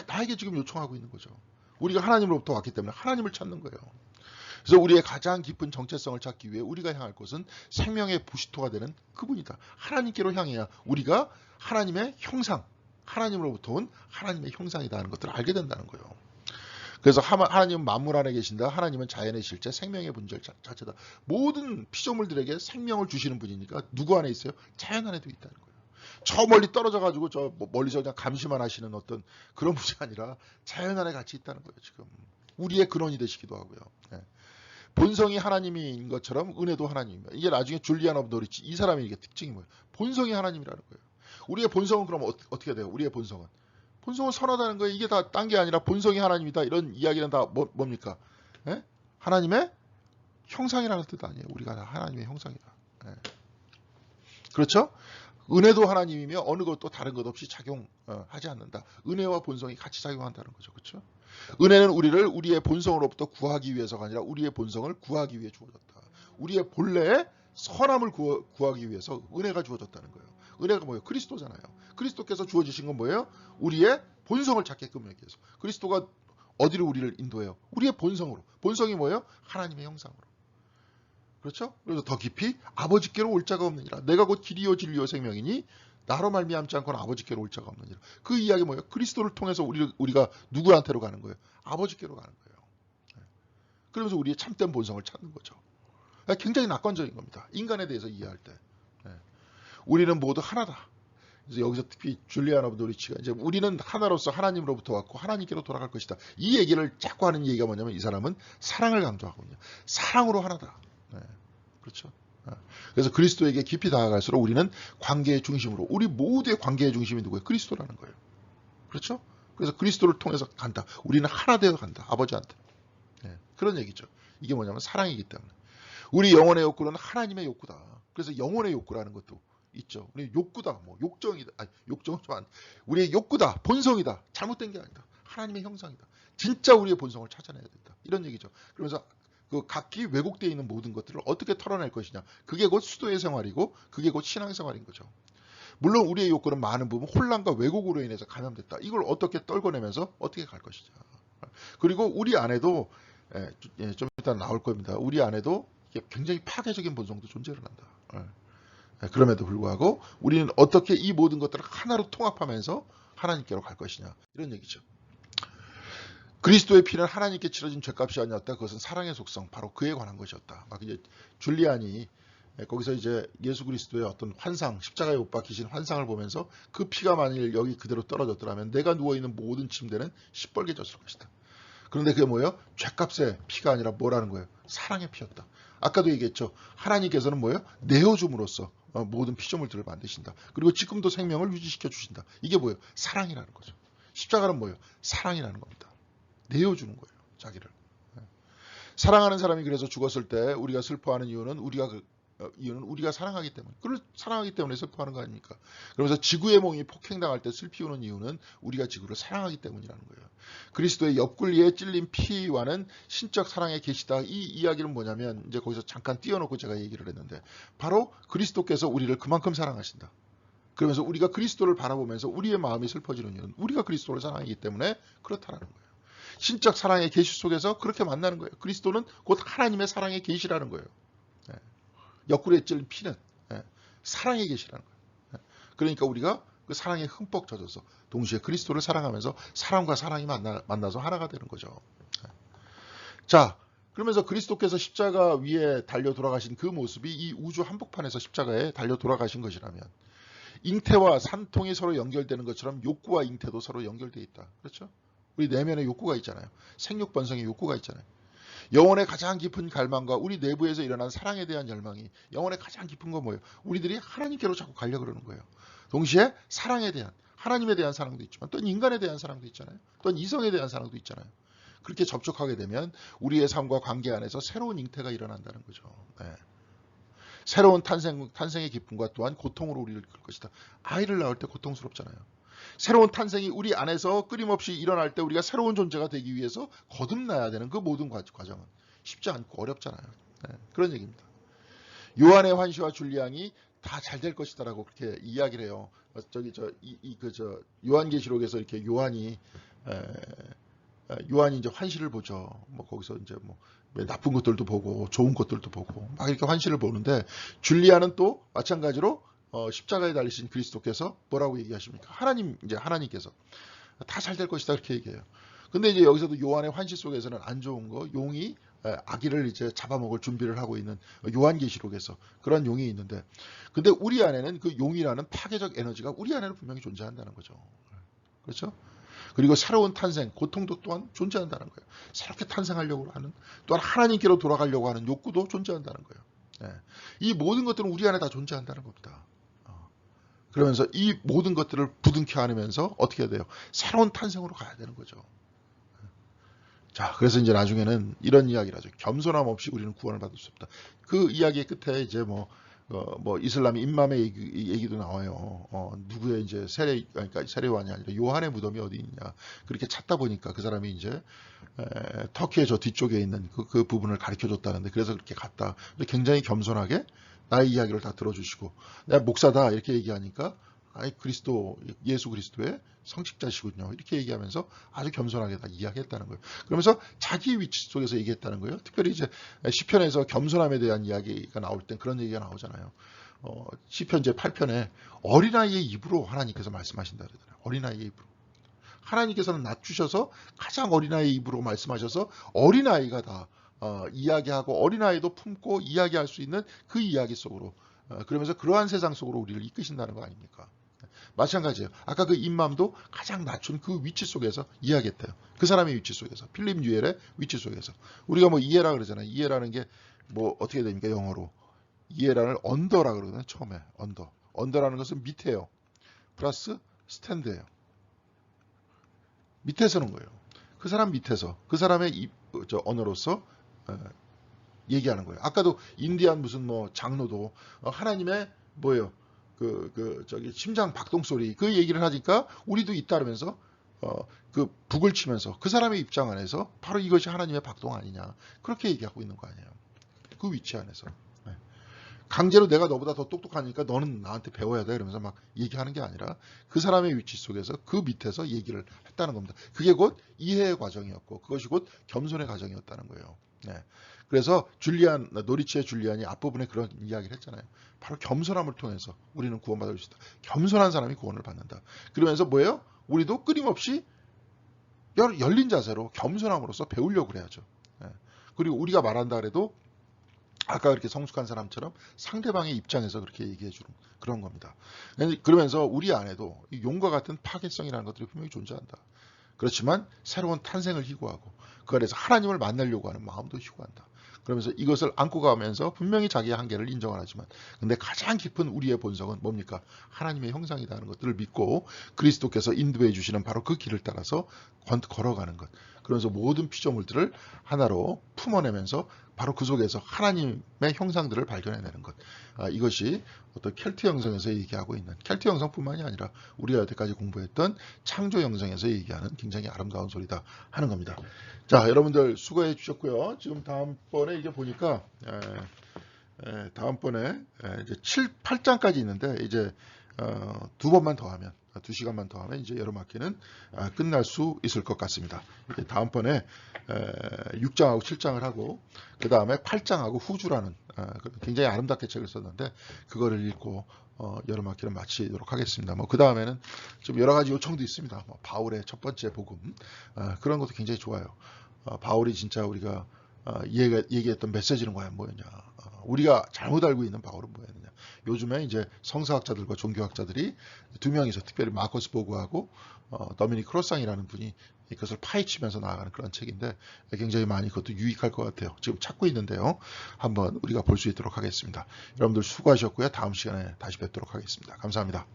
나에게 지금 요청하고 있는 거죠. 우리가 하나님으로부터 왔기 때문에 하나님을 찾는 거예요. 그래서 우리의 가장 깊은 정체성을 찾기 위해 우리가 향할 곳은 생명의 부시토가 되는 그분이다. 하나님께로 향해야 우리가 하나님의 형상, 하나님으로부터 온 하나님의 형상이다 하는 것들을 알게 된다는 거예요. 그래서 하나님은 만물 안에 계신다. 하나님은 자연의 실제, 생명의 본질 자체다. 모든 피조물들에게 생명을 주시는 분이니까 누구 안에 있어요? 자연 안에도 있다는 거예요. 저 멀리 떨어져 가지고 저 멀리서 그냥 감시만 하시는 어떤 그런 분이 아니라 자연 안에 같이 있다는 거예요. 지금 우리의 근원이 되시기도 하고요. 본성이 하나님인 것처럼 은혜도 하나님입니다. 이게 나중에 줄리안 오브 노리치 이 사람의 이게 특징이 뭐예요? 본성이 하나님이라는 거예요. 우리의 본성은 그럼 어떻게 돼요? 우리의 본성은 선하다는 거예요. 이게 다 딴 게 아니라 본성이 하나님이다. 이런 이야기는 다 뭡니까? 하나님의 형상이라는 뜻 아니에요. 우리가 다 하나님의 형상이다. 그렇죠? 은혜도 하나님이며 어느 것도 다른 것 없이 작용하지 않는다. 은혜와 본성이 같이 작용한다는 거죠. 그렇죠? 은혜는 우리를 우리의 본성으로부터 구하기 위해서가 아니라 우리의 본성을 구하기 위해 주어졌다. 우리의 본래의 선함을 구하기 위해서 은혜가 주어졌다는 거예요. 은혜가 뭐예요? 그리스도잖아요. 그리스도께서 주어지신 건 뭐예요? 우리의 본성을 찾게끔 하기 위해서. 그리스도가 어디로 우리를 인도해요? 우리의 본성으로. 본성이 뭐예요? 하나님의 형상으로. 그렇죠? 그래서 더 깊이 아버지께로 올 자가 없느니라. 내가 곧 길이요 진리요 생명이니 나로 말미암지 않고는 아버지께로 올 자가 없느니라. 그 이야기 뭐예요? 그리스도를 통해서 우리가 누구한테로 가는 거예요? 아버지께로 가는 거예요. 그러면서 우리의 참된 본성을 찾는 거죠. 굉장히 낙관적인 겁니다. 인간에 대해서 이해할 때. 우리는 모두 하나다. 그래서 여기서 특히 줄리안 오브 노리치가 이제 우리는 하나로서 하나님으로부터 왔고 하나님께로 돌아갈 것이다. 이 얘기를 자꾸 하는 얘기가 뭐냐면 이 사람은 사랑을 강조하거든요. 사랑으로 하나다. 그렇죠. 그래서 그리스도에게 깊이 다가갈수록 우리는 관계의 중심으로 우리 모두의 관계의 중심이 누구예요? 그리스도라는 거예요. 그렇죠. 그래서 그리스도를 통해서 간다. 우리는 하나 되어 간다. 아버지한테. 그런 얘기죠. 이게 뭐냐면 사랑이기 때문에. 우리 영혼의 욕구는 하나님의 욕구다. 그래서 영혼의 욕구라는 것도 있죠. 우리 욕구다. 뭐 욕정이다. 아니 욕정은 좀 안. 우리의 욕구다. 본성이다. 잘못된 게 아니다. 하나님의 형상이다. 진짜 우리의 본성을 찾아내야 된다. 이런 얘기죠. 그러면서 그 각기 왜곡되어 있는 모든 것들을 어떻게 털어낼 것이냐. 그게 곧 수도의 생활이고 그게 곧 신앙생활인 거죠. 물론 우리의 욕구는 많은 부분 혼란과 왜곡으로 인해서 감염됐다. 이걸 어떻게 떨궈내면서 어떻게 갈 것이냐. 그리고 우리 안에도 좀 이따 나올 겁니다. 우리 안에도 굉장히 파괴적인 본성도 존재를 한다. 그럼에도 불구하고 우리는 어떻게 이 모든 것들을 하나로 통합하면서 하나님께로 갈 것이냐. 이런 얘기죠. 그리스도의 피는 하나님께 치러진 죄값이 아니었다. 그것은 사랑의 속성, 바로 그에 관한 것이었다. 막 이제 줄리안이 거기서 이제 예수 그리스도의 어떤 환상, 십자가에 못 박히신 환상을 보면서 그 피가 만일 여기 그대로 떨어졌더라면 내가 누워있는 모든 침대는 시뻘게 졌을 것이다. 그런데 그게 뭐예요? 죄값의 피가 아니라 뭐라는 거예요? 사랑의 피였다. 아까도 얘기했죠. 하나님께서는 뭐예요? 내어줌으로써 모든 피조물들을 만드신다. 그리고 지금도 생명을 유지시켜 주신다. 이게 뭐예요? 사랑이라는 거죠. 십자가는 뭐예요? 사랑이라는 겁니다. 내어주는 거예요. 자기를. 사랑하는 사람이 그래서 죽었을 때 우리가 슬퍼하는 이유는 우리가 사랑하기 때문에. 그를 사랑하기 때문에 슬퍼하는 거 아닙니까? 그러면서 지구의 몸이 폭행당할 때 슬피 우는 이유는 우리가 지구를 사랑하기 때문이라는 거예요. 그리스도의 옆구리에 찔린 피와는 신적 사랑의 계시다. 이 이야기는 뭐냐면 이제 거기서 잠깐 띄워놓고 제가 얘기를 했는데 바로 그리스도께서 우리를 그만큼 사랑하신다. 그러면서 우리가 그리스도를 바라보면서 우리의 마음이 슬퍼지는 이유는 우리가 그리스도를 사랑하기 때문에 그렇다는 거예요. 신적 사랑의 계시 속에서 그렇게 만나는 거예요. 그리스도는 곧 하나님의 사랑의 계시라는 거예요. 옆구리에 찔린 피는 사랑의 계시라는 거예요. 그러니까 우리가 그 사랑에 흠뻑 젖어서 동시에 그리스도를 사랑하면서 사랑과 사랑이 만나서 하나가 되는 거죠. 자, 그러면서 그리스도께서 십자가 위에 달려 돌아가신 그 모습이 이 우주 한복판에서 십자가에 달려 돌아가신 것이라면 잉태와 산통이 서로 연결되는 것처럼 욕구와 잉태도 서로 연결되어 있다. 그렇죠? 우리 내면에 욕구가 있잖아요. 생육 번성의 욕구가 있잖아요. 영혼의 가장 깊은 갈망과 우리 내부에서 일어난 사랑에 대한 열망이 영혼의 가장 깊은 건 뭐예요? 우리들이 하나님께로 자꾸 가려고 그러는 거예요. 동시에 사랑에 대한, 하나님에 대한 사랑도 있지만 또 인간에 대한 사랑도 있잖아요. 또 이성에 대한 사랑도 있잖아요. 그렇게 접촉하게 되면 우리의 삶과 관계 안에서 새로운 잉태가 일어난다는 거죠. 네. 새로운 탄생의 기쁨과 또한 고통으로 우리를 이끌 것이다. 아이를 낳을 때 고통스럽잖아요. 새로운 탄생이 우리 안에서 끊임없이 일어날 때 우리가 새로운 존재가 되기 위해서 거듭나야 되는 그 모든 과정은 쉽지 않고 어렵잖아요. 네, 그런 얘기입니다. 요한의 환시와 줄리앙이 다 잘 될 것이다라고 그렇게 이야기를 해요. 요한계시록에서 이렇게 요한이 이제 환시를 보죠. 뭐 거기서 이제 뭐 나쁜 것들도 보고 좋은 것들도 보고 막 이렇게 환시를 보는데 줄리아는 또 마찬가지로 십자가에 달리신 그리스도께서 뭐라고 얘기하십니까? 하나님께서 다 잘 될 것이다 그렇게 얘기해요. 근데 이제 여기서도 요한의 환시 속에서는 안 좋은 거 용이 아기를 이제 잡아먹을 준비를 하고 있는 요한계시록에서 그런 용이 있는데 근데 우리 안에는 그 용이라는 파괴적 에너지가 우리 안에는 분명히 존재한다는 거죠. 그렇죠? 그리고 새로운 탄생, 고통도 또한 존재한다는 거예요. 새롭게 탄생하려고 하는, 또한 하나님께로 돌아가려고 하는 욕구도 존재한다는 거예요. 네. 이 모든 것들은 우리 안에 다 존재한다는 겁니다. 그러면서 이 모든 것들을 부둥켜 안으면서 어떻게 해야 돼요? 새로운 탄생으로 가야 되는 거죠. 자, 그래서 이제 나중에는 이런 이야기를 하죠. 겸손함 없이 우리는 구원을 받을 수 없다. 그 이야기의 끝에 이제 뭐 이슬람의 임맘의 얘기도 나와요. 누구의 이제 그러니까 세례관이 아니라 요한의 무덤이 어디 있냐. 그렇게 찾다 보니까 그 사람이 이제 터키의 저 뒤쪽에 있는 그 부분을 가르쳐 줬다는데 그래서 그렇게 갔다. 굉장히 겸손하게 나의 이야기를 다 들어주시고 내가 목사다 이렇게 얘기하니까 아니 예수 그리스도의 성직자시군요. 이렇게 얘기하면서 아주 겸손하게 다 이야기했다는 거예요. 그러면서 자기 위치 속에서 얘기했다는 거예요. 특별히 이제 시편에서 겸손함에 대한 이야기가 나올 땐 그런 얘기가 나오잖아요. 시편 제 8편에 어린아이의 입으로 하나님께서 말씀하신다 그러잖아요. 어린아이의 입으로. 하나님께서는 낮추셔서 가장 어린아이의 입으로 말씀하셔서 어린아이가 다 이야기하고 어린아이도 품고 이야기할 수 있는 그 이야기 속으로 그러면서 그러한 세상 속으로 우리를 이끄신다는 거 아닙니까? 마찬가지예요. 아까 그 임맘도 가장 낮춘 그 위치 속에서 이야기했대요. 그 사람의 위치 속에서. 필립 뉴엘의 위치 속에서. 우리가 뭐 이해라 그러잖아요. 이해라는 게 뭐 어떻게 됩니까? 영어로. 이해라를 언더라 그러거든요. 처음에. 언더라는 것은 밑에요. 플러스 스탠드예요. 밑에 서는 거예요. 그 사람 밑에서. 그 사람의 언어로서 얘기하는 거예요. 아까도 인디안 무슨 뭐 장로도 하나님의 뭐예요? 심장 박동 소리 그 얘기를 하니까 우리도 잇따르면서 그 북을 치면서 그 사람의 입장 안에서 바로 이것이 하나님의 박동 아니냐 그렇게 얘기하고 있는 거 아니에요. 그 위치 안에서 강제로 내가 너보다 더 똑똑하니까 너는 나한테 배워야 돼 그러면서 막 얘기하는 게 아니라 그 사람의 위치 속에서 그 밑에서 얘기를 했다는 겁니다. 그게 곧 이해의 과정이었고 그것이 곧 겸손의 과정이었다는 거예요. 네. 그래서 노리치의 줄리안이 앞부분에 그런 이야기를 했잖아요. 바로 겸손함을 통해서 우리는 구원받을 수 있다. 겸손한 사람이 구원을 받는다. 그러면서 뭐예요? 우리도 끊임없이 열린 자세로 겸손함으로써 배우려고 그래야죠. 예. 그리고 우리가 말한다 그래도 아까 그렇게 성숙한 사람처럼 상대방의 입장에서 그렇게 얘기해 주는 그런 겁니다. 그러면서 우리 안에도 이 용과 같은 파괴성이라는 것들이 분명히 존재한다. 그렇지만 새로운 탄생을 희구하고 그 안에서 하나님을 만나려고 하는 마음도 희구한다. 그러면서 이것을 안고 가면서 분명히 자기의 한계를 인정을 하지만 근데 가장 깊은 우리의 본성은 뭡니까? 하나님의 형상이라는 것들을 믿고 그리스도께서 인도해 주시는 바로 그 길을 따라서 걸어가는 것. 그러면서 모든 피조물들을 하나로 품어내면서 바로 그 속에서 하나님의 형상들을 발견해내는 것. 이것이 어떤 켈트 형성에서 얘기하고 있는 켈트 형성뿐만이 아니라 우리가 여태까지 공부했던 창조 형성에서 얘기하는 굉장히 아름다운 소리다 하는 겁니다. 자, 여러분들 수고해 주셨고요. 지금 다음번에 이제 보니까 다음번에 이제 8장까지 있는데 이제 두 번만 더 하면 2시간만 더 하면 이제 여름학기는 끝날 수 있을 것 같습니다. 이제 다음번에 6장하고 7장을 하고 그 다음에 8장하고 후주라는 굉장히 아름답게 책을 썼는데 그거를 읽고 여름학기를 마치도록 하겠습니다. 뭐 그 다음에는 좀 여러 가지 요청도 있습니다. 뭐 바울의 첫 번째 복음 그런 것도 굉장히 좋아요. 바울이 진짜 우리가 얘기했던 메시지는 과연 뭐였냐? 우리가 잘못 알고 있는 바울은 뭐였느냐? 요즘에 이제 성서학자들과 종교학자들이 두 명이서 특별히 마커스 보그하고 더미닉 크로상이라는 분이 이것을 파헤치면서 나아가는 그런 책인데 굉장히 많이 그것도 유익할 것 같아요. 지금 찾고 있는데요. 한번 우리가 볼 수 있도록 하겠습니다. 여러분들 수고하셨고요. 다음 시간에 다시 뵙도록 하겠습니다. 감사합니다.